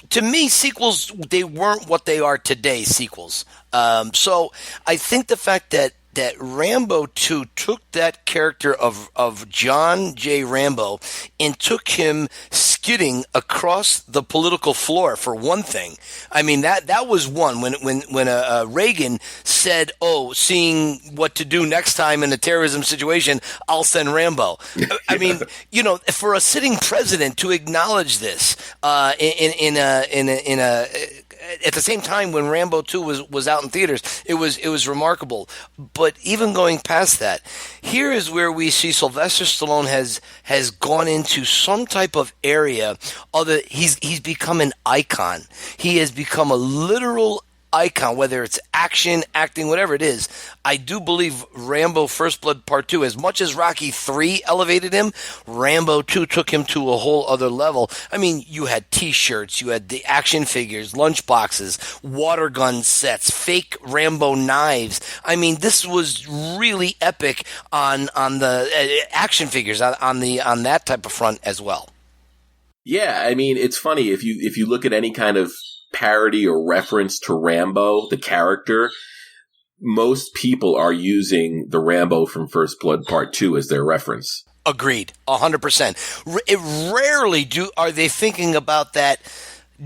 to me, sequels, they weren't what they are today, sequels. So I think the fact that Rambo 2 took that character of John J. Rambo and took him skidding across the political floor, for one thing. I mean, that was one. When Reagan said, seeing what to do next time in a terrorism situation, I'll send Rambo. I mean, for a sitting president to acknowledge this in a at the same time when Rambo 2 was out in theaters, it was remarkable. But even going past that, here is where we see Sylvester Stallone has gone into some type of area. He's become an icon. He has become a literal icon, whether it's action, acting, whatever it is. I do believe Rambo First Blood Part 2, as much as Rocky 3 elevated him, Rambo 2 took him to a whole other level. I mean, you had t-shirts, you had the action figures, lunchboxes, water gun sets, fake Rambo knives. I mean, this was really epic on the action figures, on that type of front as well. Yeah, I mean, it's funny if you look at any kind of parody or reference to Rambo, the character, most people are using the Rambo from First Blood Part 2 as their reference. Agreed, 100%. Rarely are they thinking about that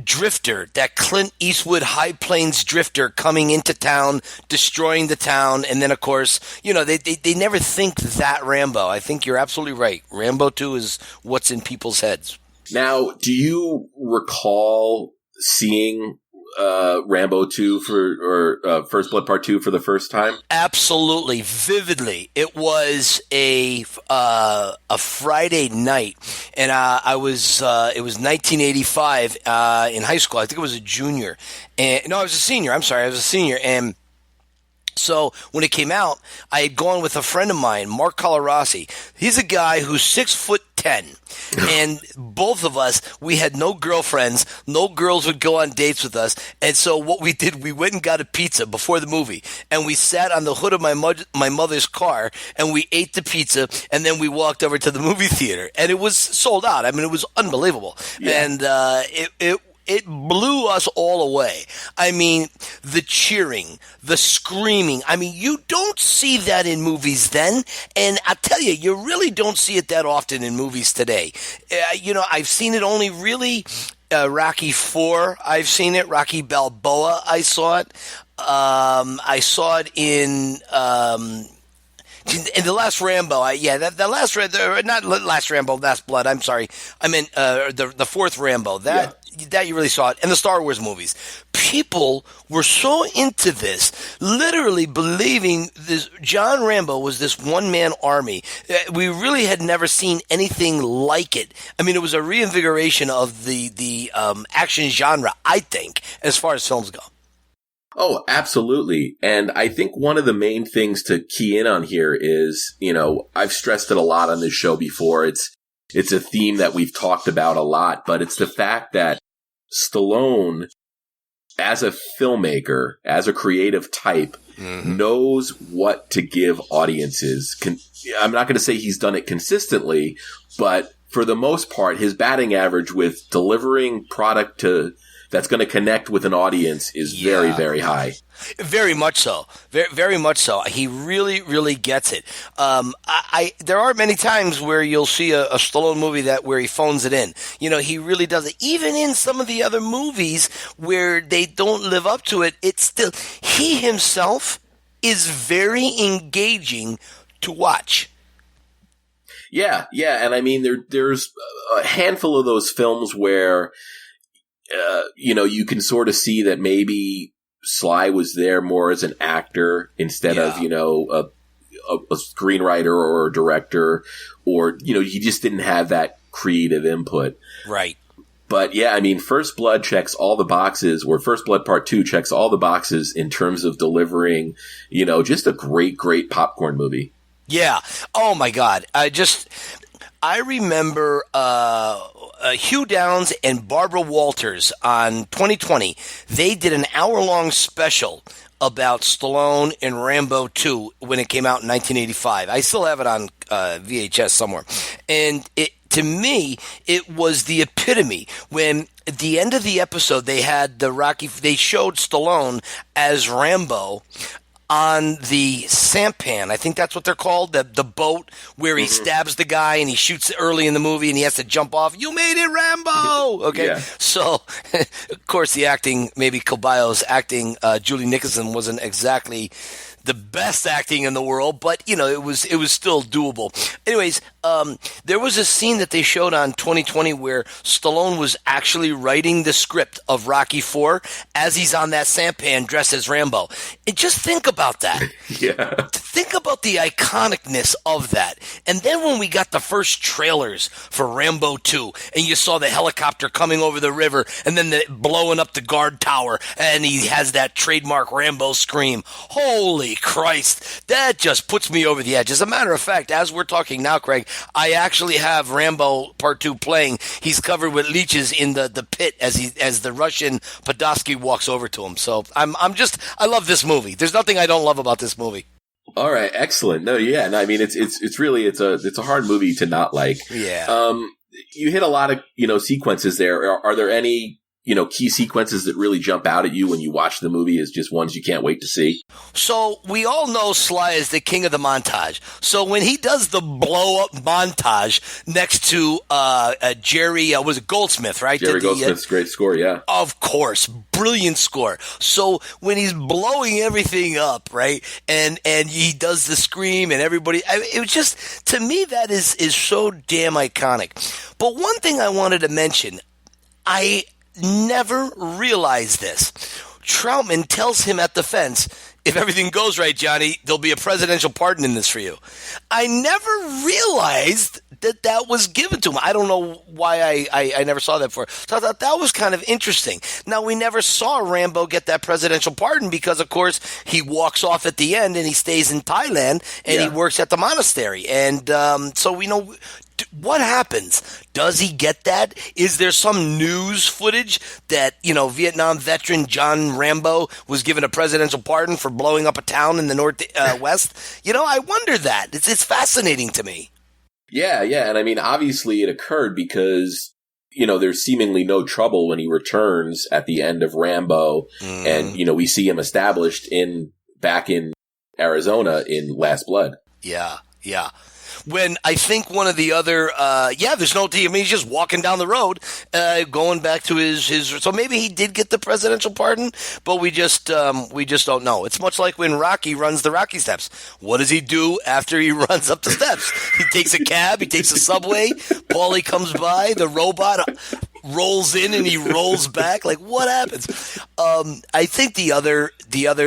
drifter, that Clint Eastwood High Plains drifter coming into town, destroying the town, and then, of course, they never think that Rambo. I think you're absolutely right. Rambo 2 is what's in people's heads. Now, do you recall seeing Rambo 2 or First Blood Part 2 for the first time? Absolutely, vividly. It was a Friday night, and it was 1985 in high school. I think it was a junior. I was a senior. I'm sorry, I was a senior, and so when it came out, I had gone with a friend of mine, Mark Colarossi. He's a guy who's 6'10", and both of us, we had no girlfriends. No girls would go on dates with us. And so what we did, we went and got a pizza before the movie, and we sat on the hood of my mother's car, and we ate the pizza, and then we walked over to the movie theater, and it was sold out. I mean, it was unbelievable. Yeah. And it blew us all away. I mean, the cheering, the screaming. I mean, you don't see that in movies then. And I tell you, you really don't see it that often in movies today. I've seen it only really Rocky 4. I've seen it. Rocky Balboa, I saw it. I saw it in the last Rambo, not Last Rambo, Last Blood. I'm sorry, I meant the fourth Rambo. That you really saw it, and the Star Wars movies. People were so into this, literally believing this John Rambo was this one-man army. We really had never seen anything like it. I mean, it was a reinvigoration of the action genre, I think, as far as films go. Oh, absolutely. And I think one of the main things to key in on here is, I've stressed it a lot on this show before. It's a theme that we've talked about a lot, but it's the fact that Stallone, as a filmmaker, as a creative type, knows what to give audiences. I'm not going to say he's done it consistently, but for the most part, his batting average with delivering product that's going to connect with an audience is very, very high. Very much so. Very, very much so. He really, really gets it. There are many times where you'll see a Stallone movie where he phones it in. He really does it. Even in some of the other movies where they don't live up to it, it's still, he himself is very engaging to watch. Yeah. And I mean, there's a handful of those films where, you can sort of see that maybe Sly was there more as an actor instead of, a screenwriter or a director, or, he just didn't have that creative input. Right. But yeah, I mean, First Blood checks all the boxes, or First Blood Part 2 checks all the boxes in terms of delivering, just a great, great popcorn movie. Yeah. Oh my God. I remember Hugh Downs and Barbara Walters on 2020. They did an hour-long special about Stallone and Rambo 2 when it came out in 1985. I still have it on VHS somewhere. And to me, it was the epitome when at the end of the episode they showed Stallone as Rambo on the sampan. I think that's what they're called, the boat where he stabs the guy and he shoots early in the movie and he has to jump off. You made it, Rambo! Okay, yeah. So, of course, the acting, maybe Caballo's acting, Julie Nicholson wasn't exactly the best acting in the world, but, it was still doable. Anyways, there was a scene that they showed on 2020 where Stallone was actually writing the script of Rocky IV as he's on that sampan dressed as Rambo. And just think about that. Yeah. Think about the iconicness of that. And then when we got the first trailers for Rambo 2, and you saw the helicopter coming over the river, and then blowing up the guard tower, and he has that trademark Rambo scream. Holy Christ, that just puts me over the edge. As a matter of fact, as we're talking now, Craig, I actually have Rambo Part 2 playing. He's covered with leeches in the pit as the Russian Podolsky walks over to him. So I love this movie. There's nothing I don't love about this movie. All right, excellent. No, yeah, no, I mean it's really a hard movie to not like. Yeah. You hit a lot of sequences there. Are there any key sequences that really jump out at you when you watch the movie as just ones you can't wait to see? So we all know Sly is the king of the montage. So when he does the blow up montage next to Jerry, was it Goldsmith, right? Jerry Goldsmith's great score, yeah. Of course, brilliant score. So when he's blowing everything up, right, and he does the scream and everybody, it was just, to me, that is so damn iconic. But one thing I wanted to mention, I never realized this. Troutman tells him at the fence, if everything goes right, Johnny, there'll be a presidential pardon in this for you. I never realized that was given to him. I don't know why I never saw that before. So I thought that was kind of interesting. Now, we never saw Rambo get that presidential pardon because, of course, he walks off at the end and he stays in Thailand and he works at the monastery. And so we know what happens. Does he get that? Is there some news footage that, Vietnam veteran John Rambo was given a presidential pardon for blowing up a town in the Northwest? I wonder that. It's fascinating to me. Yeah. And I mean, obviously it occurred because, there's seemingly no trouble when he returns at the end of Rambo. And, we see him established back in Arizona in Last Blood. Yeah. When I think one of the other, there's no team. I mean, he's just walking down the road, going back to his. So maybe he did get the presidential pardon, but we just don't know. It's much like when Rocky runs the Rocky steps. What does he do after he runs up the steps? He takes a cab, he takes a subway. Paulie comes by, the robot rolls in and he rolls back. Like, what happens? I think the other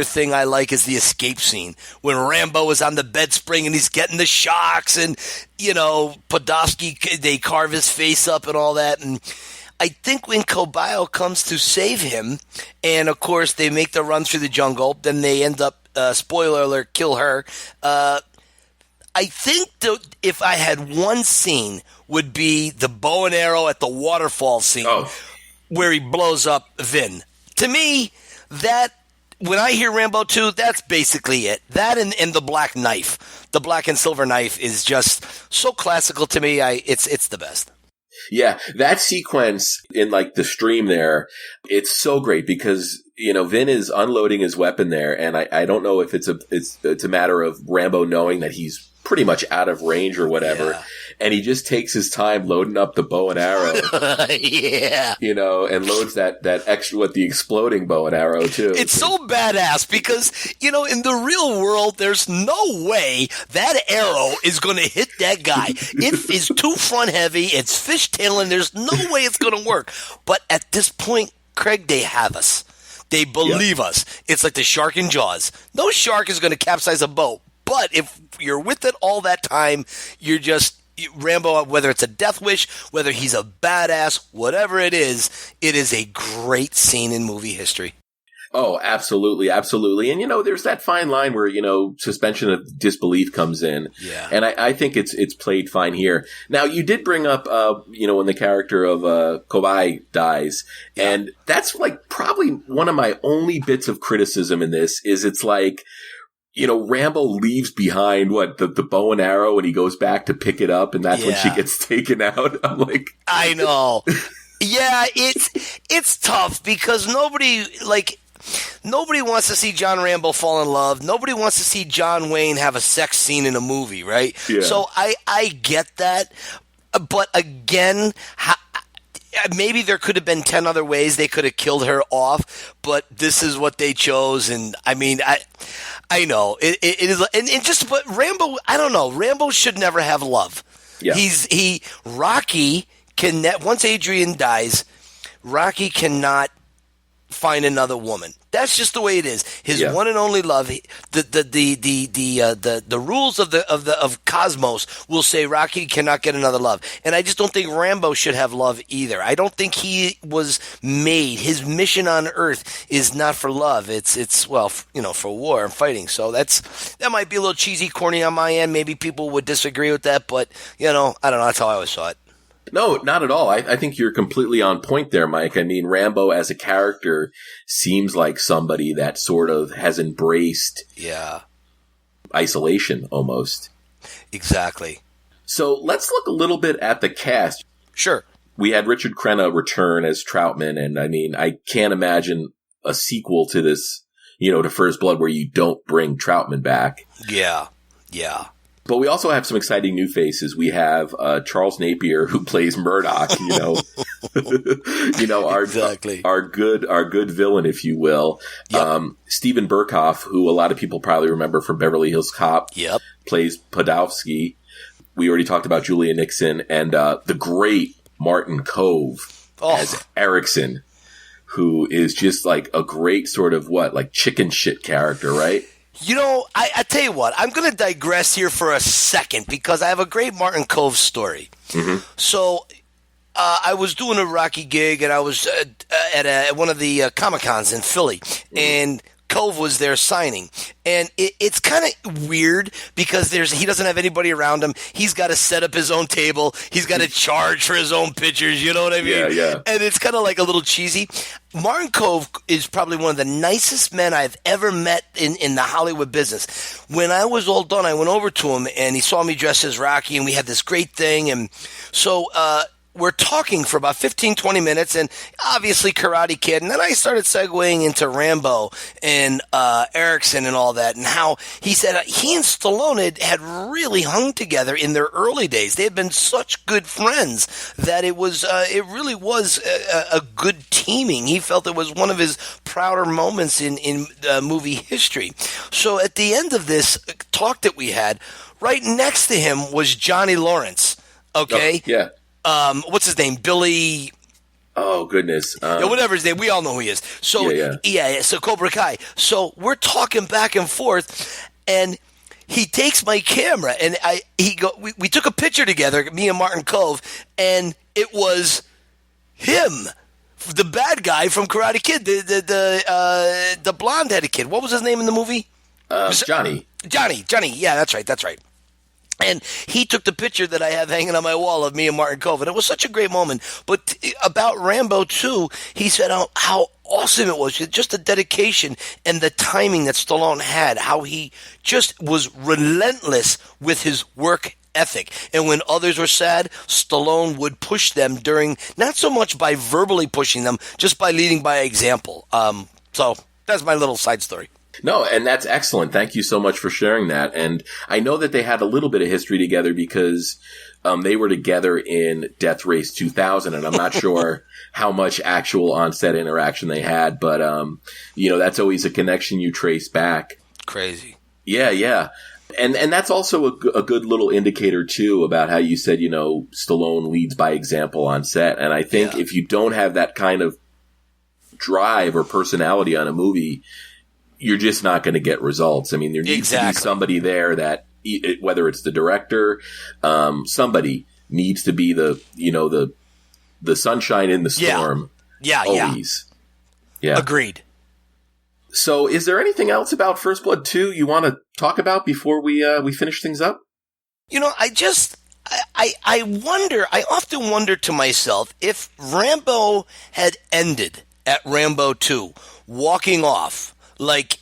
thing I like is the escape scene when Rambo is on the bed spring and he's getting the shocks and, Podolsky, they carve his face up and all that. And I think when Cobayo comes to save him, and of course they make the run through the jungle, then they end up, spoiler alert, kill her. I think if I had one scene would be the bow and arrow at the waterfall scene where he blows up Vin. To me, that when I hear Rambo 2, that's basically it. That and the black knife. The black and silver knife is just so classical to me. It's the best. Yeah, that sequence in the stream there, it's so great because Vin is unloading his weapon there, and I don't know if it's a matter of Rambo knowing that he's pretty much out of range or whatever, and he just takes his time loading up the bow and arrow. And loads that extra with the exploding bow and arrow too. It's so badass because in the real world there's no way that arrow is going to hit that guy. It is too front heavy. It's fishtailing. There's no way it's going to work. But at this point, Craig, they have us. They believe us. It's like the shark in Jaws. No shark is going to capsize a boat. But if you're with it all that time, you're just Rambo, whether it's a death wish, whether he's a badass, whatever it is a great scene in movie history. Oh, absolutely, absolutely. And, there's that fine line where, suspension of disbelief comes in. Yeah. And I think it's played fine here. Now, you did bring up, when the character of Kobai dies. Yeah. And that's probably one of my only bits of criticism in this is it's Rambo leaves behind the bow and arrow and he goes back to pick it up and that's when she gets taken out. I'm like, I know. Yeah, it's tough because nobody wants to see John Rambo fall in love. Nobody wants to see John Wayne have a sex scene in a movie, right? Yeah. So I get that. But again, maybe there could have been 10 other ways they could have killed her off, but this is what they chose. And I mean, I know it is, and just, but Rambo, I don't know. Rambo should never have love. Yeah. Rocky can, once Adrian dies, Rocky cannot find another woman. That's just the way it is. His one and only love. The rules of Cosmos will say Rocky cannot get another love, and I just don't think Rambo should have love either. I don't think he was made. His mission on Earth is not for love. It's for war and fighting. So that might be a little cheesy, corny on my end. Maybe people would disagree with that, but I don't know. That's how I always saw it. No, not at all. I think you're completely on point there, Mike. I mean, Rambo as a character seems like somebody that sort of has embraced isolation almost. Exactly. So let's look a little bit at the cast. Sure. We had Richard Crenna return as Troutman, and I mean, I can't imagine a sequel to this, to First Blood where you don't bring Troutman back. Yeah. But we also have some exciting new faces. We have Charles Napier, who plays Murdoch. Exactly. our good villain, if you will. Yep. Stephen Burkhoff, who a lot of people probably remember from Beverly Hills Cop, plays Podolsky. We already talked about Julia Nixon, and the great Martin Kove as Erickson, who is just like a great sort of chicken shit character, right? I tell you what, I'm going to digress here for a second because I have a great Martin Kove story. Mm-hmm. So I was doing a Rocky gig, and I was at one of the Comic-Cons in Philly, and Kove was there signing. And it's kind of weird because he doesn't have anybody around him. He's got to set up his own table. He's got to charge for his own pictures. You know what I mean? Yeah. And it's kind of like a little cheesy. Martin Kove is probably one of the nicest men I've ever met in the Hollywood business. When I was all done, I went over to him, and he saw me dressed as Rocky, and we had this great thing. And so we're talking for about 15, 20 minutes, and obviously Karate Kid. And then I started segueing into Rambo and Erickson and all that, and how he said he and Stallone had really hung together in their early days. They had been such good friends that it really was a good teaming. He felt it was one of his prouder moments in movie history. So at the end of this talk that we had, right next to him was Johnny Lawrence. Okay? Oh, yeah. What's his name? Billy. Oh, goodness. Whatever his name. We all know who he is. So, so Cobra Kai. So we're talking back and forth, and he takes my camera, and we took a picture together, me and Martin Kove, and it was him, the bad guy from Karate Kid, the blonde-headed kid. What was his name in the movie? Johnny. Johnny. Yeah, that's right. And he took the picture that I have hanging on my wall of me and Martin Kove, and it was such a great moment. But about Rambo 2, he said how awesome it was, just the dedication and the timing that Stallone had, how he just was relentless with his work ethic. And when others were sad, Stallone would push them not so much by verbally pushing them, just by leading by example. So that's my little side story. No, and that's excellent. Thank you so much for sharing that. And I know that they had a little bit of history together because they were together in Death Race 2000, and I'm not sure how much actual on-set interaction they had, but that's always a connection you trace back. Crazy. Yeah. And that's also a good little indicator, too, about how you said, Stallone leads by example on set. And I think if you don't have that kind of drive or personality on a movie, you're just not going to get results. I mean, there needs to be somebody there that, whether it's the director, somebody needs to be the sunshine in the storm. Yeah. Always. Yeah. Agreed. So is there anything else about First Blood 2 you want to talk about before we finish things up? I wonder, I often wonder to myself, if Rambo had ended at Rambo 2, walking off, would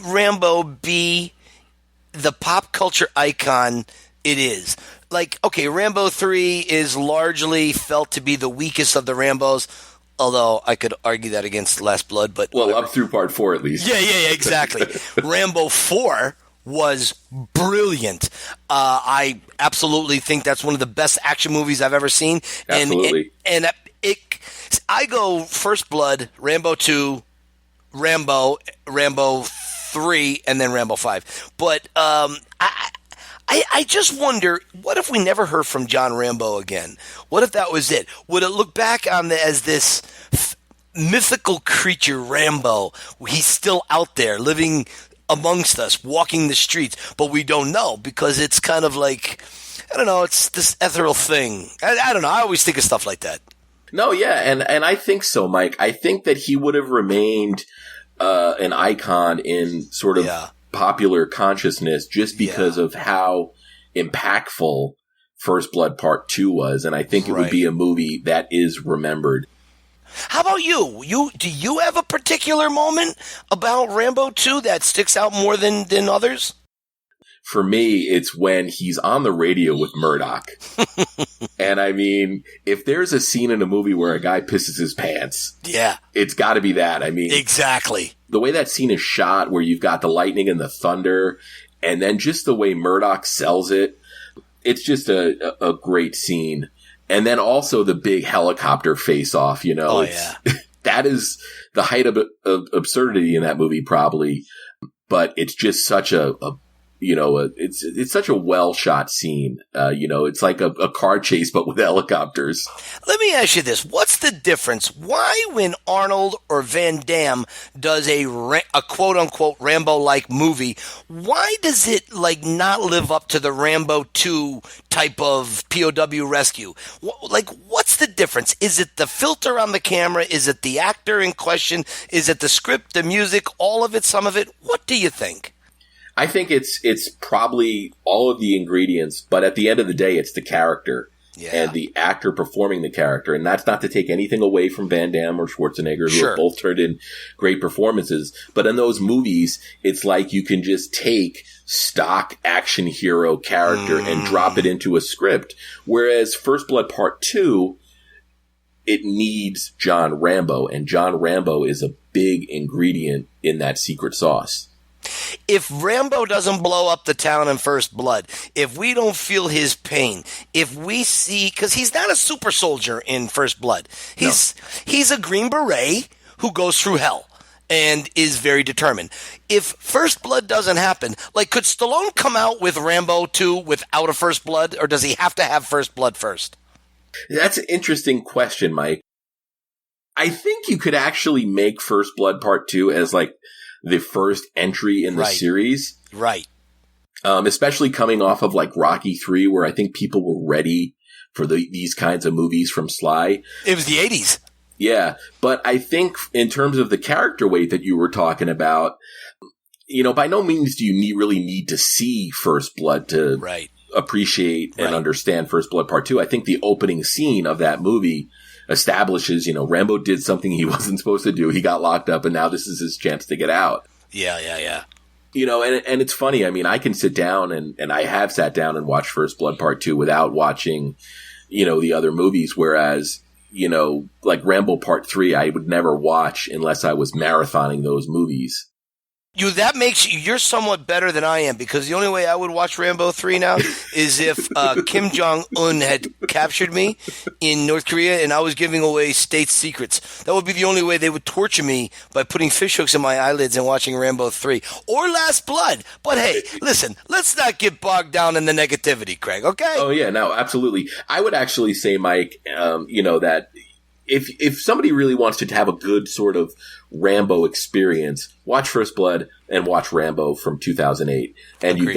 Rambo be the pop culture icon it is? Rambo 3 is largely felt to be the weakest of the Rambos, although I could argue that against Last Blood, but up through part 4 at least. Yeah, exactly. Rambo 4 was brilliant. I absolutely think that's one of the best action movies I've ever seen. Absolutely. And I go First Blood, Rambo 2, Rambo 3 and then Rambo 5. But I just wonder, what if we never heard from John Rambo again? What if that was it? Would it look back on as this mythical creature, Rambo? He's still out there living amongst us, walking the streets, but we don't know because it's kind of like, I don't know, it's this ethereal thing. I don't know. I always think of stuff like that. No, yeah, and I think so, Mike. I think that he would have remained an icon in sort of popular consciousness just because of how impactful First Blood Part 2 was, and I think it would be a movie that is remembered. How about you? Do you have a particular moment about Rambo 2 that sticks out more than others? For me, it's when he's on the radio with Murdoch. And I mean, if there's a scene in a movie where a guy pisses his pants, it's got to be that. I mean, exactly. The way that scene is shot, where you've got the lightning and the thunder, and then just the way Murdoch sells it, it's just a great scene. And then also the big helicopter face-off, that is the height of absurdity in that movie, probably. But it's just such it's such a well shot scene. It's like a car chase, but with helicopters. Let me ask you this. What's the difference? Why, when Arnold or Van Damme does a quote unquote Rambo-like movie, why does it not live up to the Rambo 2 type of POW rescue? What's the difference? Is it the filter on the camera? Is it the actor in question? Is it the script, the music, all of it, some of it? What do you think? I think it's probably all of the ingredients, but at the end of the day, it's the character and the actor performing the character. And that's not to take anything away from Van Damme or Schwarzenegger, who have both turned in great performances. But in those movies, it's like you can just take stock action hero character and drop it into a script. Whereas First Blood Part 2, it needs John Rambo, and John Rambo is a big ingredient in that secret sauce. If Rambo doesn't blow up the town in First Blood, if we don't feel his pain, if we see, because he's not a super soldier in First Blood, he's a Green Beret who goes through hell and is very determined. If First Blood doesn't happen, could Stallone come out with Rambo 2 without a First Blood, or does he have to have First Blood first? That's an interesting question, Mike. I think you could actually make First Blood Part 2 as the first entry in the series. Right. Especially coming off of Rocky 3, where I think people were ready for these kinds of movies from Sly. It was the 80s. Yeah. But I think in terms of the character weight that you were talking about, by no means do you really need to see First Blood to appreciate and understand First Blood Part 2. I think the opening scene of that movie establishes, Rambo did something he wasn't supposed to do. He got locked up, and now this is his chance to get out. Yeah. And it's funny. I mean, I can sit down and I have sat down and watched First Blood Part 2 without watching, the other movies. Whereas, Rambo Part 3, I would never watch unless I was marathoning those movies. That makes you're somewhat better than I am, because the only way I would watch Rambo 3 now is if Kim Jong-un had captured me in North Korea and I was giving away state secrets. That would be the only way they would torture me, by putting fishhooks in my eyelids and watching Rambo 3 or Last Blood. But hey, listen, let's not get bogged down in the negativity, Craig, okay? Oh, yeah, no, absolutely. I would actually say, Mike, that if somebody really wants to have a good sort of Rambo experience, watch First Blood and watch Rambo from 2008, and you've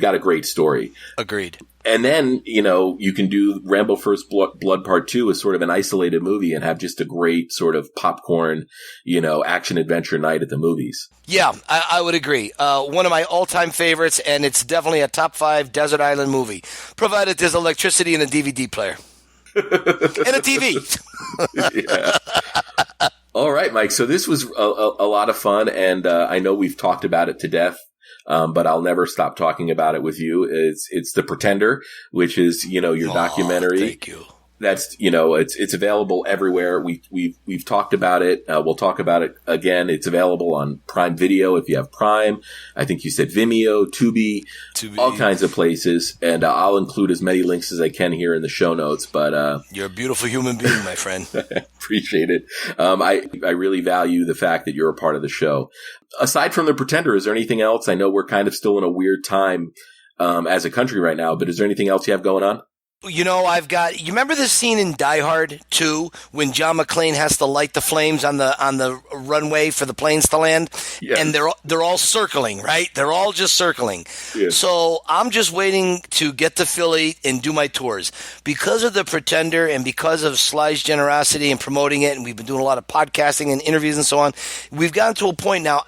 got a great story. Agreed. And then you can do Rambo First Blood Part 2 as sort of an isolated movie and have just a great sort of popcorn, action adventure night at the movies. Yeah, I would agree. One of my all-time favorites, and it's definitely a top 5 desert island movie, provided there's electricity and a DVD player. And a TV. Yeah. All right, Mike. So this was a lot of fun, and I know we've talked about it to death, but I'll never stop talking about it with you. It's The Pretender, which is, your documentary. Thank you. That's, it's available everywhere. We've talked about it. We'll talk about it again. It's available on Prime Video if you have Prime. I think you said Vimeo, Tubi, all kinds of places. And I'll include as many links as I can here in the show notes. But you're a beautiful human being, my friend. Appreciate it. I really value the fact that you're a part of the show. Aside from The Pretender, is there anything else? I know we're kind of still in a weird time as a country right now, but is there anything else you have going on? You remember the scene in Die Hard 2 when John McClane has to light the flames on the runway for the planes to land? Yeah. And they're all circling, right? They're all just circling. Yeah. So I'm just waiting to get to Philly and do my tours. Because of The Pretender and because of Sly's generosity in promoting it, and we've been doing a lot of podcasting and interviews and so on, we've gotten to a point now,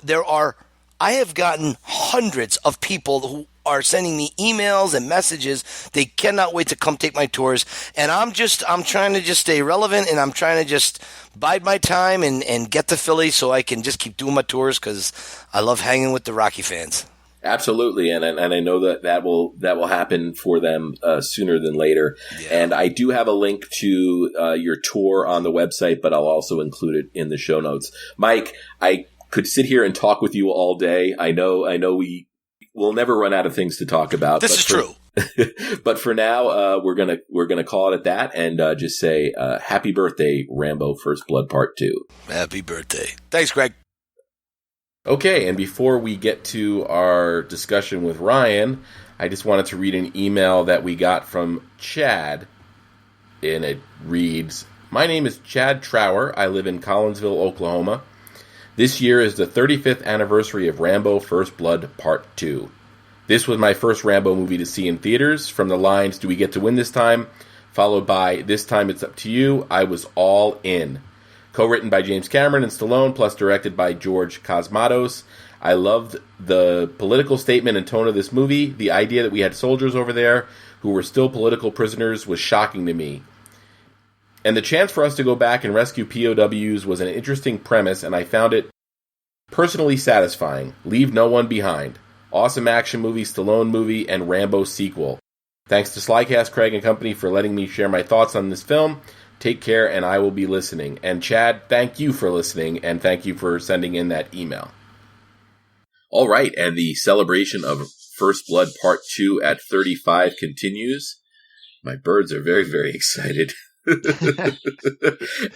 I have gotten hundreds of people who are sending me emails and messages. They cannot wait to come take my tours. And I'm trying to just stay relevant, and I'm trying to just bide my time and get to Philly so I can just keep doing my tours because I love hanging with the Rocky fans. Absolutely. And I know that will happen for them sooner than later. Yeah. And I do have a link to your tour on the website, but I'll also include it in the show notes. Mike, I could sit here and talk with you all day. I know we'll never run out of things to talk about. This is true. But for now, we're gonna call it at that and just say happy birthday, Rambo First Blood Part 2. Happy birthday. Thanks, Greg. Okay, and before we get to our discussion with Ryan, I just wanted to read an email that we got from Chad, and it reads, "My name is Chad Trower. I live in Collinsville, Oklahoma. This year is the 35th anniversary of Rambo First Blood Part 2. This was my first Rambo movie to see in theaters. From the lines, 'Do we get to win this time?' followed by, 'This time it's up to you,' I was all in. Co-written by James Cameron and Stallone, plus directed by George Cosmatos. I loved the political statement and tone of this movie. The idea that we had soldiers over there who were still political prisoners was shocking to me. And the chance for us to go back and rescue POWs was an interesting premise, and I found it personally satisfying. Leave no one behind. Awesome action movie, Stallone movie, and Rambo sequel. Thanks to SlyCast, Craig, and company for letting me share my thoughts on this film. Take care, and I will be listening." And Chad, thank you for listening, and thank you for sending in that email. All right, and the celebration of First Blood Part 2 at 35 continues. My birds are very, very excited.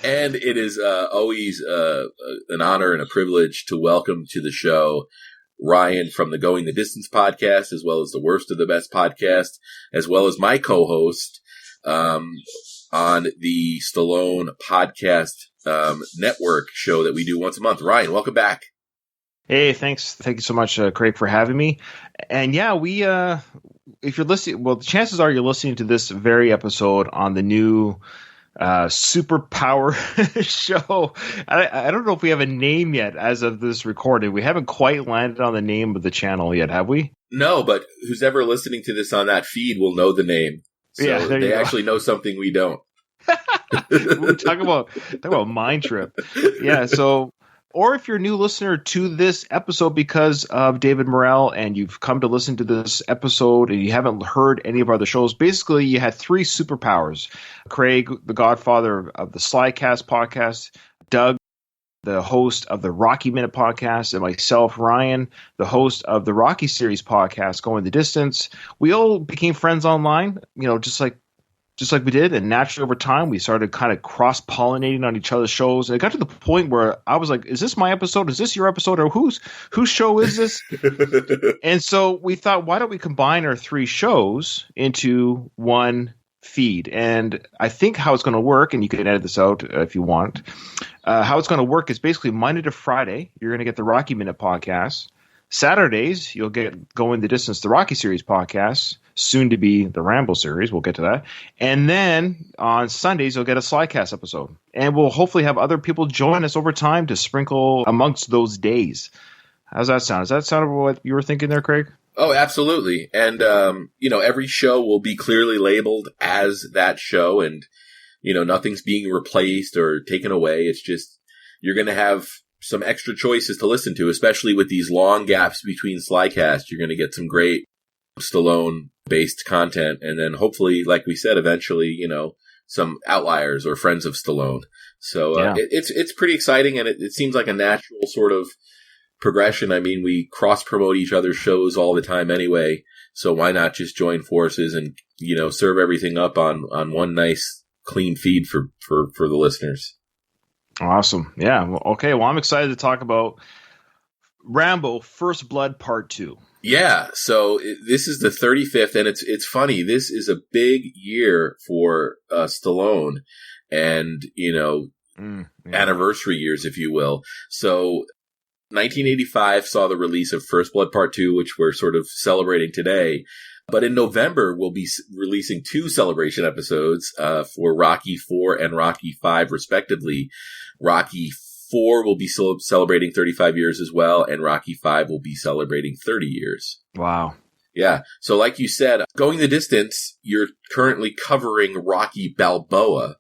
And it is always an honor and a privilege to welcome to the show Ryan from the Going the Distance podcast, as well as the Worst of the Best podcast, as well as my co-host on the Stallone podcast network show that we do once a month. Ryan, welcome back. Hey, thanks. Thank you so much, Craig, for having me. And yeah, we if you're listening, well, the chances are you're listening to this very episode on the new superpower show. I don't know if we have a name yet as of this recording. We haven't quite landed on the name of the channel yet, have we? No, but who's ever listening to this on that feed will know the name. So yeah, they actually know something we don't. We're talking about Mind Trip. Yeah, so... Or if you're a new listener to this episode because of David Morrell and you've come to listen to this episode and you haven't heard any of our other shows, basically you had three superpowers. Craig, the godfather of the SlyCast podcast, Doug, the host of the Rocky Minute podcast, and myself, Ryan, the host of the Rocky series podcast, Going the Distance. We all became friends online, just like we did, and naturally over time we started kind of cross-pollinating on each other's shows, and it got to the point where I was like, is this my episode? Is this your episode? Or whose show is this? And so we thought, why don't we combine our three shows into one feed? And I think how it's going to work, and you can edit this out if you want, how it's going to work is basically Monday to Friday, you're going to get the Rocky Minute podcast. Saturdays, you'll get Going the Distance, the Rocky series podcast, soon to be the Rambo series. We'll get to that. And then on Sundays, you'll get a SlyCast episode. And we'll hopefully have other people join us over time to sprinkle amongst those days. How's that sound? Does that sound like what you were thinking there, Craig? Oh, absolutely. And, every show will be clearly labeled as that show. And, nothing's being replaced or taken away. It's just you're going to have some extra choices to listen to, especially with these long gaps between SlyCast. You're going to get some great Stallone-based content. And then hopefully, like we said, eventually, some outliers or friends of Stallone. So Yeah. it's pretty exciting, and it seems like a natural sort of progression. I mean, we cross promote each other's shows all the time anyway, so why not just join forces and, you know, serve everything up on one nice clean feed for the listeners. Awesome. Yeah. Well, okay. Well, I'm excited to talk about Rambo First Blood Part 2. Yeah. So this is the 35th, and it's funny. This is a big year for Stallone, and, you know, anniversary years, if you will. So 1985 saw the release of First Blood Part 2, which we're sort of celebrating today. But in November, we'll be releasing 2 celebration episodes for Rocky IV and Rocky V, respectively. Rocky IV will be celebrating 35 years as well, and Rocky V will be celebrating 30 years. Wow. Yeah. So like you said, going the distance, you're currently covering Rocky Balboa.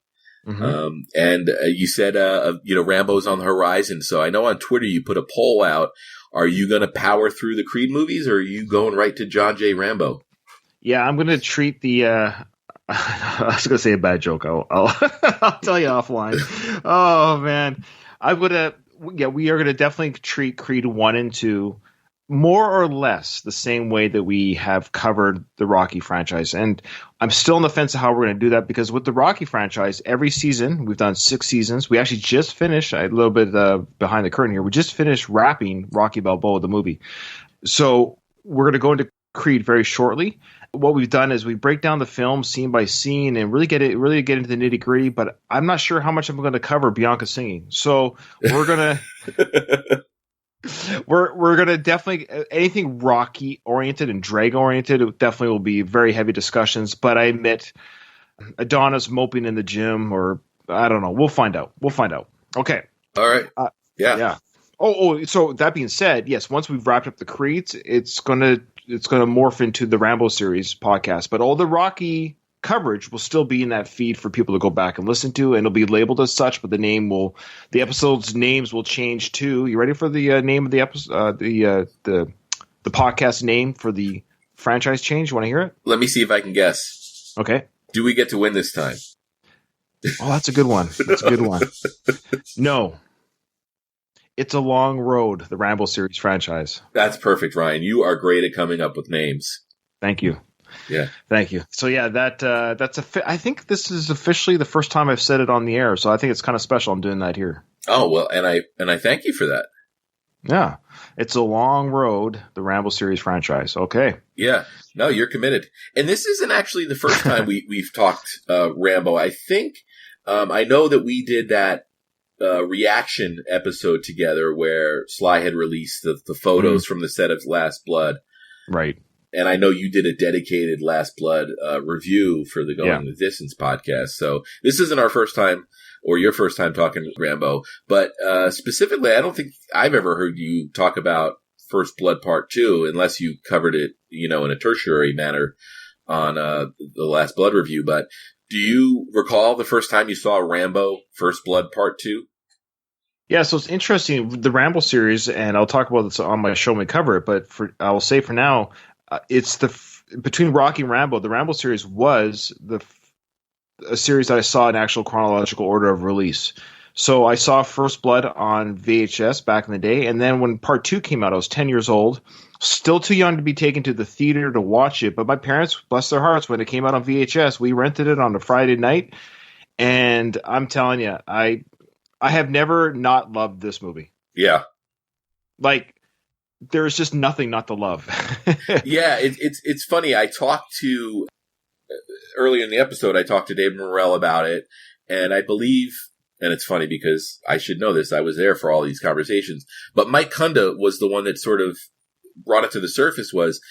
Mm-hmm. And you said, you know, Rambo's on the horizon. So I know on Twitter you put a poll out. Are you going to power through the Creed movies, or are you going right to John J. Rambo? Yeah, I'm going to treat the I was going to say a bad joke. I'll I'll tell you offline. Oh, man. We are going to definitely treat Creed 1 and 2 more or less the same way that we have covered the Rocky franchise. And I'm still on the fence of how we're going to do that, because with the Rocky franchise, every season, we've done 6 seasons. We actually just finished, a little bit behind the curtain here, we just finished wrapping Rocky Balboa, the movie. So we're going to go into Creed very shortly. What we've done is we break down the film scene by scene and really get into the nitty gritty, but I'm not sure how much I'm going to cover Bianca singing. So we're going to... We're gonna definitely, anything Rocky oriented and Drago oriented, it definitely will be very heavy discussions. But I admit, Adonis moping in the gym, or I don't know. We'll find out. Okay. All right. Yeah. Oh. So that being said, yes. Once we've wrapped up the Creeds, it's gonna morph into the Rambo series podcast. But all the Rocky coverage will still be in that feed for people to go back and listen to, and it'll be labeled as such, but the episode's names will change too. You ready for the name of the episode, the podcast name for the franchise change? You want to hear it? Let me see if I can guess. Okay. Do we get to win this time? Oh, that's a good one. No. It's a long road, the Rambo series franchise. That's perfect, Ryan. You are great at coming up with names. Thank you. Yeah. Thank you. So yeah, I think this is officially the first time I've said it on the air, so I think it's kind of special I'm doing that here. Oh, well, and I thank you for that. Yeah. It's a long road, the Rambo series franchise. Okay. Yeah. No, you're committed. And this isn't actually the first time we've talked Rambo. I think I know that we did that reaction episode together where Sly had released the photos from the set of Last Blood. Right. And I know you did a dedicated Last Blood review for the Going the Distance podcast. So this isn't our first time or your first time talking Rambo. But specifically, I don't think I've ever heard you talk about First Blood Part 2 unless you covered it, you know, in a tertiary manner on the Last Blood review. But do you recall the first time you saw Rambo First Blood Part 2? Yeah, so it's interesting. The Rambo series, and I'll talk about this on my show when we cover it, but I will say for now, it's between Rocky and Rambo. The Rambo series was a series that I saw in actual chronological order of release. So I saw First Blood on VHS back in the day, and then when Part 2 came out, I was 10 years old, still too young to be taken to the theater to watch it. But my parents, bless their hearts, when it came out on VHS, we rented it on a Friday night, and I'm telling you, I have never not loved this movie. Yeah. Like, there's just nothing not to love. Yeah, it's funny. I talked to, earlier in the episode, I talked to David Morrell about it, and I believe, and it's funny because I should know this, I was there for all these conversations, but Mike Kunda was the one that sort of brought it to the surface. Was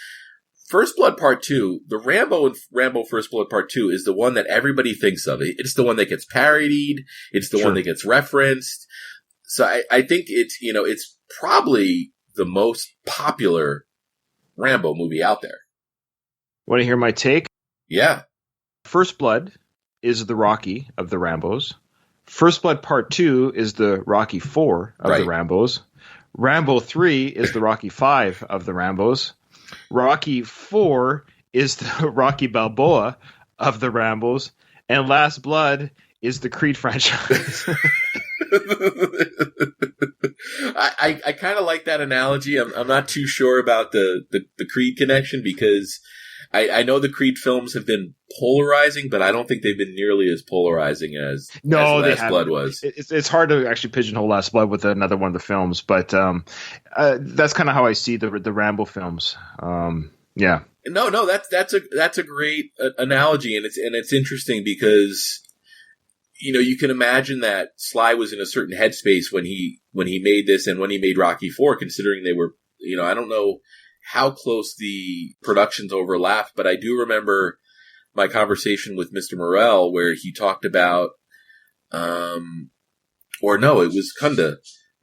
First Blood Part 2, the Rambo and Rambo First Blood Part 2 is the one that everybody thinks of. It's the one that gets parodied. It's the one that gets referenced. So I think it's probably the most popular Rambo movie out there. Want to hear my take? Yeah. First Blood is the Rocky of the Rambos. First Blood Part 2 is the Rocky 4 of the Rambos. Rambo 3 is the Rocky 5 of the Rambos. Rocky 4 is the Rocky Balboa of the Rambos. And Last Blood is the Creed franchise. I kind of like that analogy. I'm not too sure about the Creed connection because I know the Creed films have been polarizing, but I don't think they've been nearly as polarizing as Last Blood was. It's hard to actually pigeonhole Last Blood with another one of the films, but that's kind of how I see the Rambo films. Yeah. No, that's a great analogy, and it's interesting because you can imagine that Sly was in a certain headspace when he made this and when he made Rocky IV, considering they were, I don't know how close the productions overlapped, but I do remember my conversation with Mr. Morrell where he talked about, it was Kunda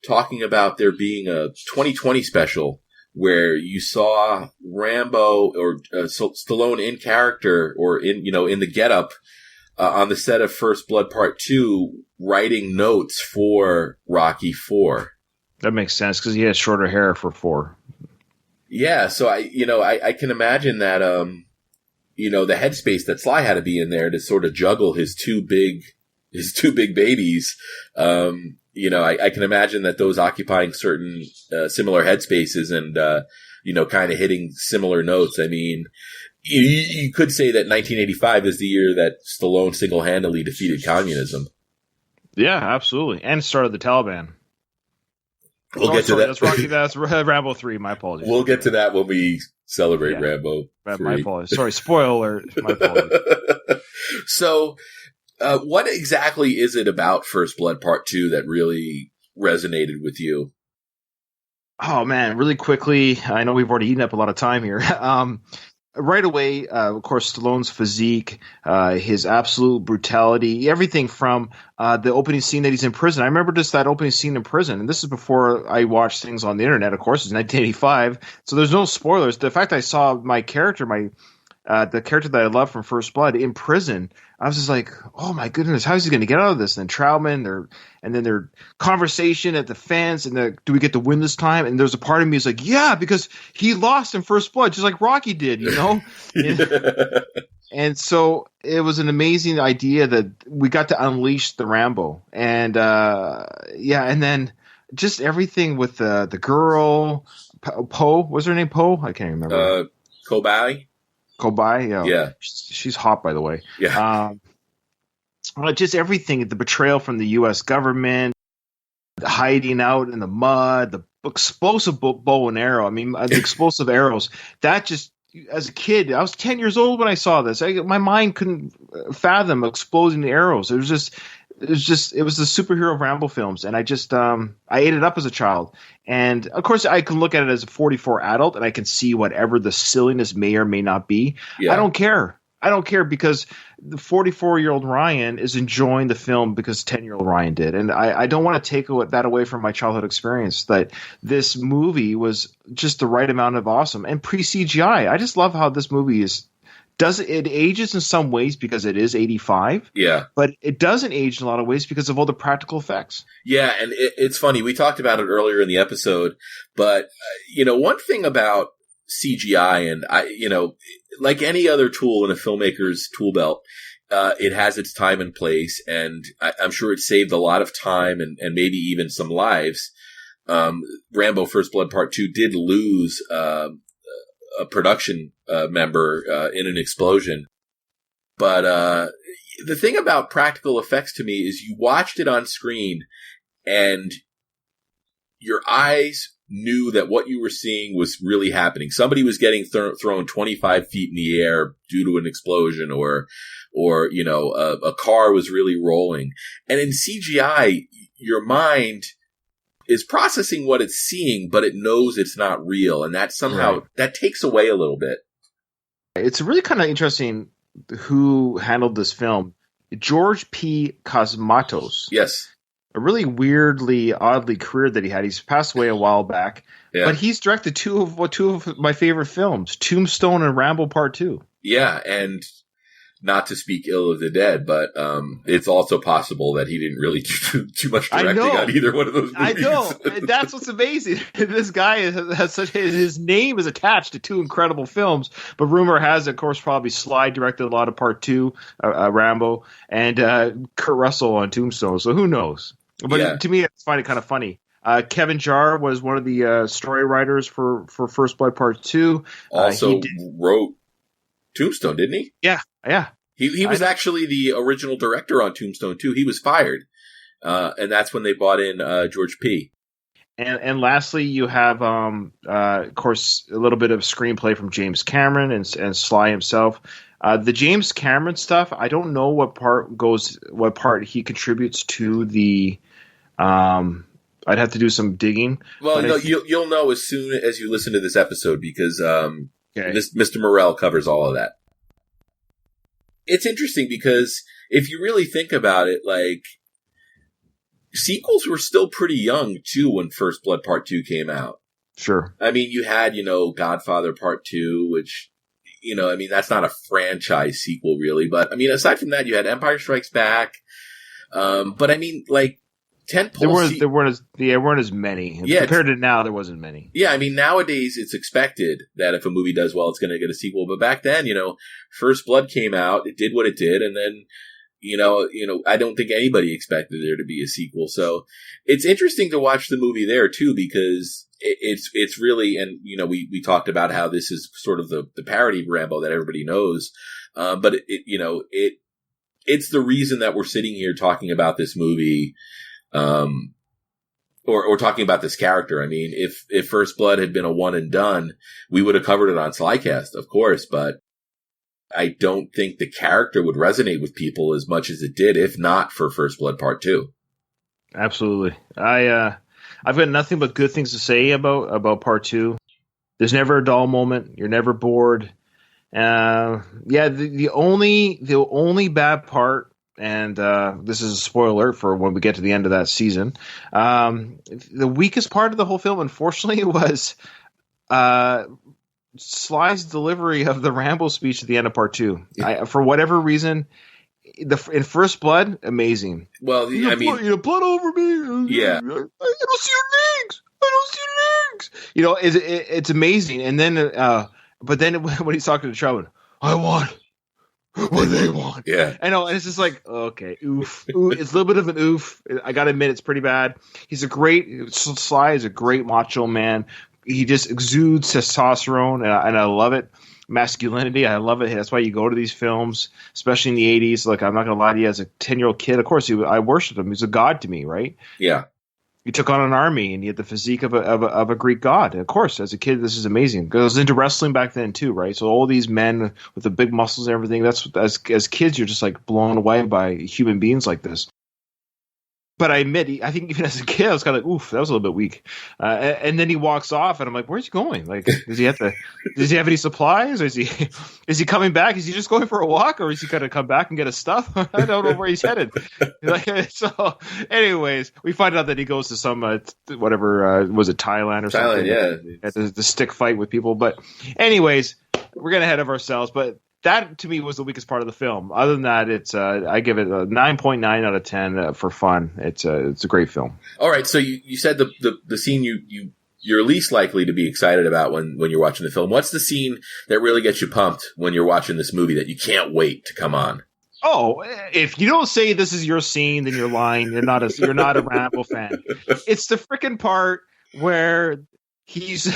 talking about there being a 2020 special where you saw Rambo or Stallone in character or in the getup on the set of First Blood Part 2 writing notes for Rocky IV. That makes sense because he has shorter hair for 4. Yeah, so I can imagine that the headspace that Sly had to be in there to sort of juggle his two big babies. I can imagine that those occupying certain similar headspaces and kind of hitting similar notes. I mean, you could say that 1985 is the year that Stallone single-handedly defeated communism. Yeah, absolutely, and started the Taliban. We'll get to that. That's Rocky. That's Rambo 3. My apologies. We'll get to that when we celebrate Rambo 3. My apologies. Sorry, spoiler alert. My apologies. So, what exactly is it about First Blood Part 2 that really resonated with you? Oh, man, really quickly. I know we've already eaten up a lot of time here. Right away, of course, Stallone's physique, his absolute brutality, everything from the opening scene that he's in prison. I remember just that opening scene in prison, and this is before I watched things on the internet, of course. It's 1985, so there's no spoilers. The fact I saw my character, the character that I love from First Blood in prison, I was just like, oh my goodness, how is he going to get out of this? And then Troutman, and then their conversation at the fence, and do we get to win this time? And there's a part of me is like, yeah, because he lost in First Blood, just like Rocky did, And so it was an amazing idea that we got to unleash the Rambo, and and then just everything with the girl, Poe, was her name Poe? I can't remember. Kobai, yeah. She's hot, by the way. Yeah. Just everything, the betrayal from the U.S. government, the hiding out in the mud, the explosive bow and arrow. I mean, the explosive arrows. That just, as a kid, I was 10 years old when I saw this. My mind couldn't fathom exploding arrows. It was the superhero Rambo films, and I ate it up as a child. And of course, I can look at it as a 44 adult, and I can see whatever the silliness may or may not be. Yeah. I don't care because the 44-year-old Ryan is enjoying the film because 10-year-old Ryan did, and I don't want to take that away from my childhood experience. That this movie was just the right amount of awesome and pre-CGI. I just love how this movie is. It ages in some ways because it is 85. Yeah. But it doesn't age in a lot of ways because of all the practical effects. Yeah, and it's funny. We talked about it earlier in the episode, but one thing about CGI, and like any other tool in a filmmaker's tool belt, it has its time and place, and I'm sure it saved a lot of time and maybe even some lives. Rambo First Blood Part 2 did lose a production member in an explosion. But the thing about practical effects to me is you watched it on screen and your eyes knew that what you were seeing was really happening. Somebody was getting thrown 25 feet in the air due to an explosion or a car was really rolling. And in CGI, your mind is processing what it's seeing, but it knows it's not real. And that somehow, that takes away a little bit. It's really kind of interesting who handled this film. George P. Cosmatos. Yes. A really oddly career that he had. He's passed away a while back. Yeah. But he's directed two of my favorite films, Tombstone and Rambo Part 2. Yeah, and not to speak ill of the dead, but it's also possible that he didn't really do too much directing on either one of those movies. I know. That's what's amazing. This guy has such his name is attached to two incredible films, but rumor has it, of course, probably Sly directed a lot of Part 2, Rambo, and Kurt Russell on Tombstone. So who knows? But to me, I find it kind of funny. Kevin Jarre was one of the story writers for First Blood Part 2. Also wrote Tombstone, didn't he? Yeah. He was actually the original director on Tombstone too. He was fired, and that's when they brought in George P. And lastly, you have, of course, a little bit of screenplay from James Cameron and Sly himself. The James Cameron stuff, I don't know what part he contributes to the. I'd have to do some digging. Well, no, you'll know as soon as you listen to this episode because Mr. Morrell covers all of that. It's interesting because if you really think about it, like, sequels were still pretty young, too, when First Blood Part 2 came out. Sure. I mean, you had, Godfather Part 2, which, that's not a franchise sequel, really. But, aside from that, you had Empire Strikes Back. But, tentpole there weren't as many. Yeah, compared to now, there wasn't many. Yeah, nowadays it's expected that if a movie does well, it's going to get a sequel. But back then, First Blood came out, it did what it did, and then, I don't think anybody expected there to be a sequel. So it's interesting to watch the movie there too, because it's really, and we talked about how this is sort of the parody of Rambo that everybody knows, but it's the reason that we're sitting here talking about this movie. Or talking about this character. If First Blood had been a one and done, we would have covered it on SlyCast, of course, but I don't think the character would resonate with people as much as it did, if not for First Blood Part 2. Absolutely. I've got nothing but good things to say about Part 2. There's never a dull moment. You're never bored. The only bad part, and this is a spoiler alert for when we get to the end of that season. The weakest part of the whole film, unfortunately, was Sly's delivery of the Rambo speech at the end of Part 2. For whatever reason, in First Blood, amazing. Well, blood over me. Yeah, I don't see your legs. It's amazing. And then, but then when he's talking to Trout, I want what they want. Yeah. I know. And it's just like, okay, oof. It's a little bit of an oof. I got to admit, it's pretty bad. Sly is a great macho man. He just exudes testosterone, and I love it. Masculinity, I love it. That's why you go to these films, especially in the 80s. Like, I'm not going to lie to you, as a 10-year-old kid, of course, I worshipped him. He's a god to me, right? Yeah. He took on an army, and he had the physique of a Greek god. And of course, as a kid, this is amazing. Because I was into wrestling back then too, right? So all these men with the big muscles and everything. That's as kids, you're just like blown away by human beings like this. But I admit, I think even as a kid, I was kind of like, oof, that was a little bit weak. And then he walks off, and I'm like, where's he going? Like, does he have any supplies? Or is he coming back? Is he just going for a walk, or is he going to come back and get his stuff? I don't know where he's headed. So, anyways, we find out that he goes to some was it Thailand or something? Thailand, yeah. The stick fight with people. But, anyways, we're getting ahead of ourselves. But that, to me, was the weakest part of the film. Other than that, it's I give it a 9.9 out of 10 for fun. It's a great film. All right, so you said the scene you're least likely to be excited about when you're watching the film. What's the scene that really gets you pumped when you're watching this movie that you can't wait to come on? Oh, if you don't say this is your scene, then you're lying. You're not a Rambo fan. It's the freaking part where he's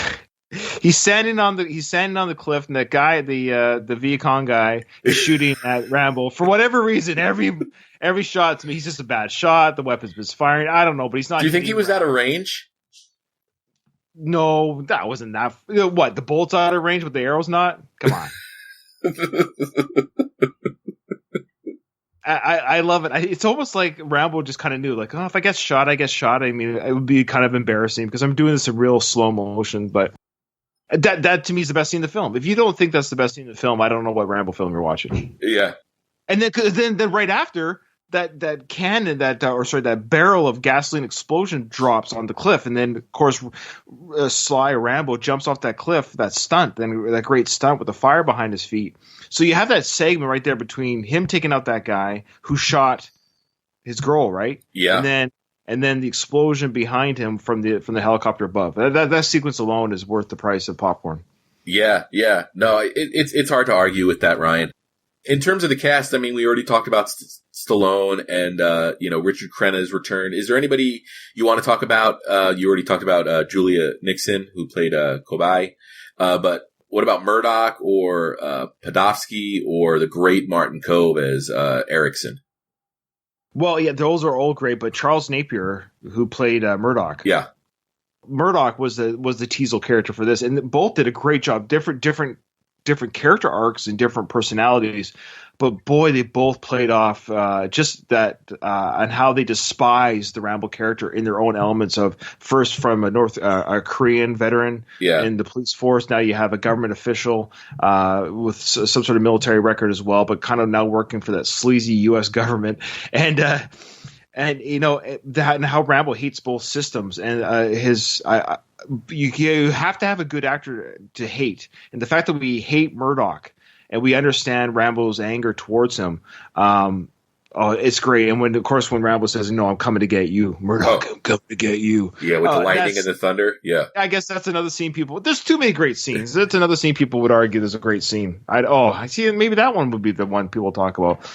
standing on the cliff, and that guy, the Viet Cong guy, is shooting at Rambo. For whatever reason, every shot to me, he's just a bad shot. The weapon's misfiring. I don't know, but he's not. Do you think he was out of range? No, that wasn't that. What, the bolt's out of range, but the arrow's not? Come on. I love it. It's almost like Rambo just kind of knew, like, oh, if I get shot, I get shot. I mean, it would be kind of embarrassing because I'm doing this in real slow motion, but. That to me is the best scene in the film. If you don't think that's the best scene in the film, I don't know what Rambo film you're watching. Yeah. And then right after, that cannon, that barrel of gasoline explosion drops on the cliff, and then of course Sly or Rambo jumps off that cliff, that great stunt with the fire behind his feet. So you have that segment right there between him taking out that guy who shot his girl, right? Yeah. And then the explosion behind him from the helicopter above. That sequence alone is worth the price of popcorn. Yeah. No, it's hard to argue with that, Ryan. In terms of the cast, I mean, we already talked about Stallone and, Richard Crenna's return. Is there anybody you want to talk about? You already talked about, Julia Nixon, who played, Kobai. But what about Murdoch or, Podofsky or the great Martin Kove as, Erickson? Well, yeah, those are all great, but Charles Napier, who played, Murdoch. Yeah. Murdoch was the Teasel character for this, and both did a great job. Different character arcs and different personalities, but boy, they both played off just that and how they despise the Rambo character in their own elements of first from a Korean veteran in the police force. Now you have a government official with some sort of military record as well, but kind of now working for that sleazy U.S. government and how Rambo hates both systems and you have to have a good actor to hate, and the fact that we hate Murdoch and we understand Rambo's anger towards him, it's great. And when Rambo says, "No, I'm coming to get you," Murdoch, I'm coming to get you. Yeah, with the lightning and the thunder. Yeah, I guess that's another scene. There's too many great scenes. That's another scene people would argue there's a great scene. I see. Maybe that one would be the one people talk about.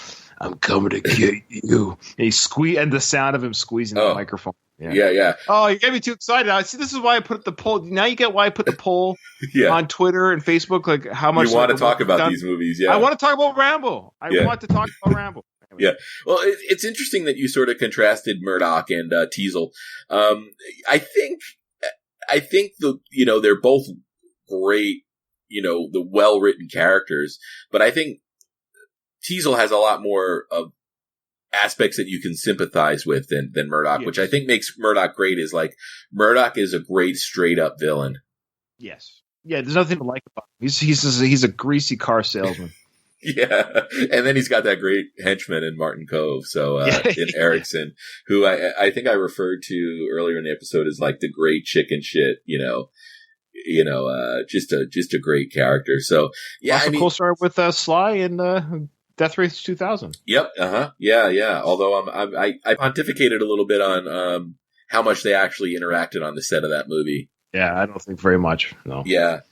I'm coming to get you. And the sound of him squeezing the microphone. Yeah. Oh, you get me too excited. See, this is why I put the poll. Now you get why I put the poll on Twitter and Facebook. Like how much you want to talk about these movies. Yeah, I want to talk about Rambo. I want to talk about Rambo. Yeah. Well, it's interesting that you sort of contrasted Murdoch and Teasel. I think they're both great. The well-written characters, but I think Teasel has a lot more of aspects that you can sympathize with than Murdoch, which I think makes Murdoch great. Is like Murdoch is a great straight up villain. Yes. Yeah. There's nothing to like about him. He's a greasy car salesman. Yeah. And then he's got that great henchman in Martin Kove. So, in Erickson, who I think I referred to earlier in the episode as like the great chicken shit, just a great character. So yeah. Also co-starred with Sly and Death Race 2000. Yep. Yeah. Although I pontificated a little bit on how much they actually interacted on the set of that movie. Yeah, I don't think very much. No. Yeah.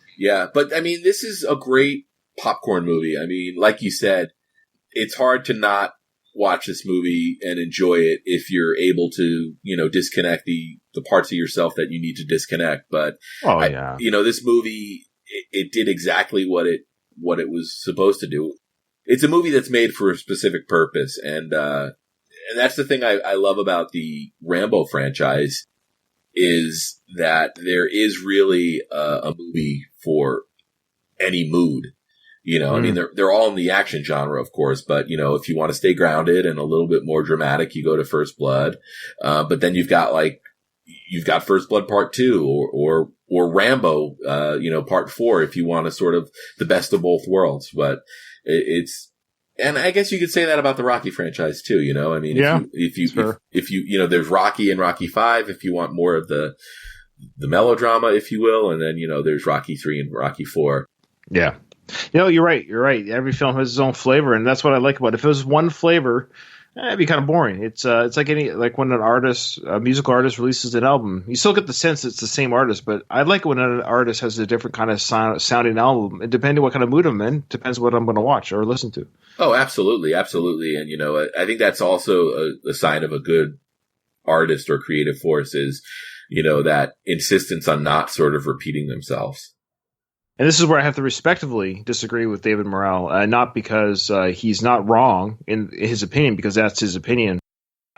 But I mean, this is a great popcorn movie. I mean, like you said, it's hard to not watch this movie and enjoy it if you're able to, disconnect the parts of yourself that you need to disconnect. But this movie, it did exactly what it was supposed to do. It's a movie that's made for a specific purpose. And that's the thing I love about the Rambo franchise is that there is really a movie for any mood. I mean, they're all in the action genre, of course, but if you want to stay grounded and a little bit more dramatic, you go to First Blood. But then you've got First Blood Part 2 or Rambo, Part 4, if you want to sort of the best of both worlds. But and I guess you could say that about the Rocky franchise too, I mean, if you there's Rocky and Rocky 5, if you want more of the melodrama, if you will. And then, there's Rocky 3 and Rocky 4. Yeah. You're right. Every film has its own flavor, and that's what I like about it. If it was one flavor, it'd be kind of boring. It's like when a musical artist releases an album, you still get the sense it's the same artist, but I like it when an artist has a different kind of sounding album. And depending what kind of mood I'm in, depends what I'm going to watch or listen to. Oh, absolutely. And, I think that's also a sign of a good artist or creative force is, that insistence on not sort of repeating themselves. And this is where I have to respectively disagree with David Morrell, not because he's not wrong in his opinion, because that's his opinion.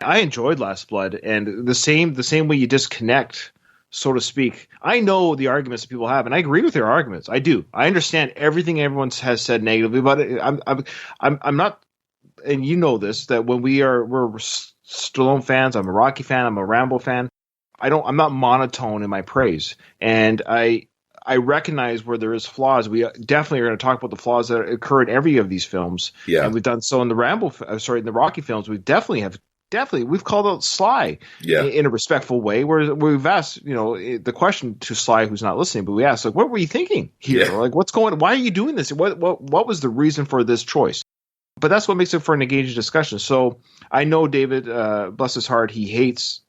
I enjoyed Last Blood, and the same way you disconnect, so to speak. I know the arguments that people have, and I agree with their arguments. I do. I understand everything everyone has said negatively about it. I'm not, and you know this, that when we're Stallone fans, I'm a Rocky fan, I'm a Rambo fan. I'm not monotone in my praise, and I recognize where there is flaws. We definitely are going to talk about the flaws that occur in every of these films. Yeah. And we've done so in the in the Rocky films. We definitely we've called out Sly in a respectful way, where we've asked, the question to Sly, who's not listening, but we asked, like, what were you thinking here? Yeah. Like, why are you doing this? What was the reason for this choice? But that's what makes it for an engaging discussion. So I know David, bless his heart, he hates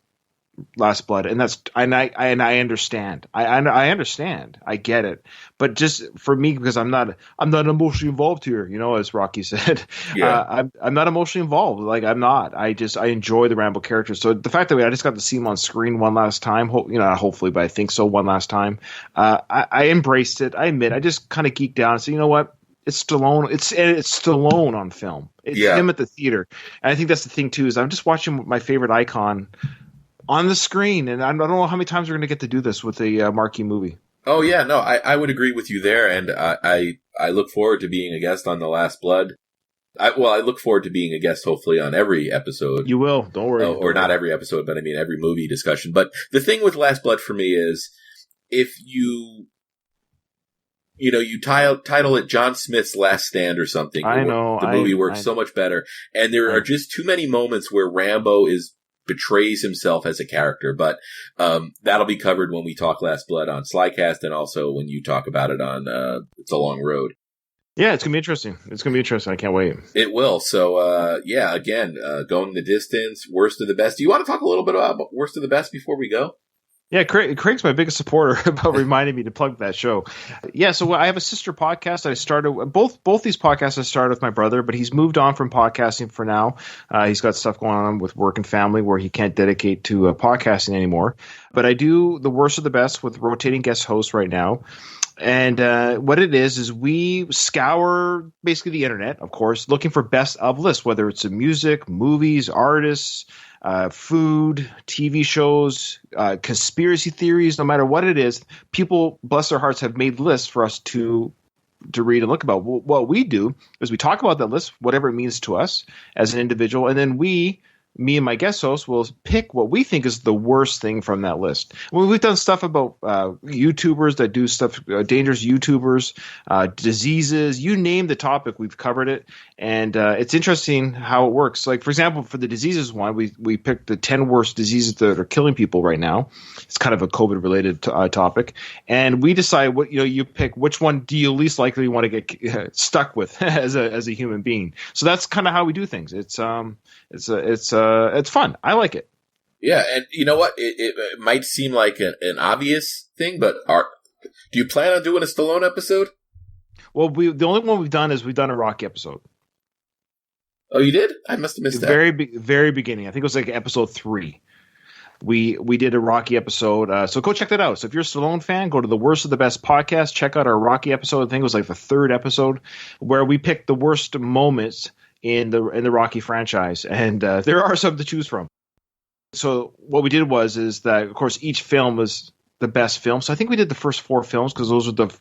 Last Blood, and I understand. I understand. I get it. But just for me, because I'm not emotionally involved here, as Rocky said. Yeah. I'm not emotionally involved. Like, I'm not. I enjoy the Rambo character. So the fact that I just got to see him on screen one last time, hopefully, but I think so, one last time. I embraced it. I admit, I just kind of geeked out and said, you know what? It's Stallone. It's Stallone on film. It's him at the theater. And I think that's the thing too, is I'm just watching my favorite icon on the screen, and I don't know how many times we're going to get to do this with a marquee movie. Oh yeah, no, I would agree with you there, and I look forward to being a guest on The Last Blood. I look forward to being a guest, hopefully, on every episode. You will, don't worry. Or not every episode, but I mean every movie discussion. But the thing with Last Blood for me is, if you title it John Smith's Last Stand or something. I know. The movie works so much better. And there are just too many moments where Rambo betrays himself as a character. But that'll be covered when we talk Last Blood on SlyCast, and also when you talk about it on It's a Long Road. Yeah, it's going to be interesting. I can't wait. It will. So, again, Going the Distance, Worst of the Best. Do you want to talk a little bit about Worst of the Best before we go? Yeah, Craig's my biggest supporter about reminding me to plug that show. Yeah, so I have a sister podcast. I started both these podcasts. I started with my brother, but he's moved on from podcasting for now. He's got stuff going on with work and family where he can't dedicate to podcasting anymore. But I do the Worst of the Best with rotating guest hosts right now. And what it is we scour basically the internet, of course, looking for best of lists, whether it's in music, movies, artists, food, TV shows, conspiracy theories, no matter what it is. People, bless their hearts, have made lists for us to read and look about. What we do is we talk about that list, whatever it means to us as an individual, and then me and my guest host will pick what we think is the worst thing from that list. We've done stuff about YouTubers that do stuff, dangerous YouTubers, diseases, you name the topic, we've covered it. And it's interesting how it works. Like, for example, for the diseases one, we picked the 10 worst diseases that are killing people right now. It's kind of a COVID-related topic. And we decide you pick which one do you least likely want to get stuck with as a human being. So that's kind of how we do things. It's fun. I like it. Yeah, and you know what? It might seem like an obvious thing, but do you plan on doing a Stallone episode? Well, the only one we've done is we've done a Rocky episode. Oh, you did? I must have missed that. Very beginning. I think it was like episode 3. We did a Rocky episode, so go check that out. So if you're a Stallone fan, go to the Worst of the Best podcast. Check out our Rocky episode. I think it was like the 3rd episode where we picked the worst moments in the Rocky franchise, and there are some to choose from. So what we did is that, of course, each film was the best film. So I think we did the first 4 films because those were the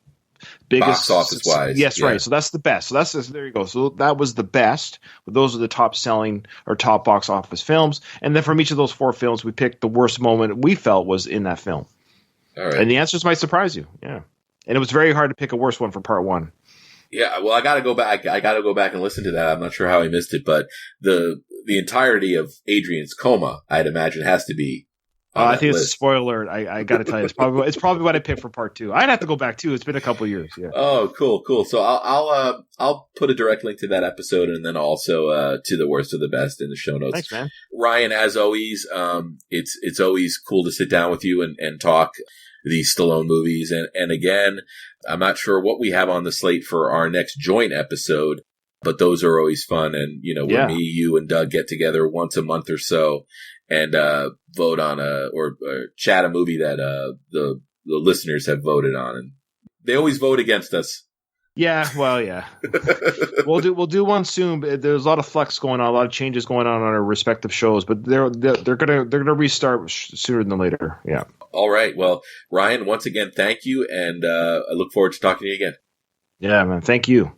biggest box office wise. Yes, yeah. Right. So that's the best. So there you go. So that was the best. Those are the top selling or top box office films. And then from each of those 4 films, we picked the worst moment we felt was in that film. All right. And the answers might surprise you. Yeah. And it was very hard to pick a worse one for part 1. Yeah, well, I got to go back. I got to go back and listen to that. I'm not sure how I missed it, but the entirety of Adrian's coma, I'd imagine, has to be. I think it's a spoiler alert. I got to tell you, it's probably what I picked for part 2. I'd have to go back too. It's been a couple of years. Yeah. Oh, cool. So I'll put a direct link to that episode, and then also to the Worst of the Best in the show notes. Thanks, man. Ryan, as always, it's always cool to sit down with you and talk these Stallone movies. And again, I'm not sure what we have on the slate for our next joint episode, but those are always fun. And, when me, you, and Doug get together once a month or so and vote on or chat a movie that the listeners have voted on. And they always vote against us. Yeah, well, yeah. We'll do one soon. But there's a lot of flux going on, a lot of changes going on our respective shows, but they're gonna restart sooner than later. Yeah. All right. Well, Ryan, once again, thank you, and I look forward to talking to you again. Yeah, man. Thank you.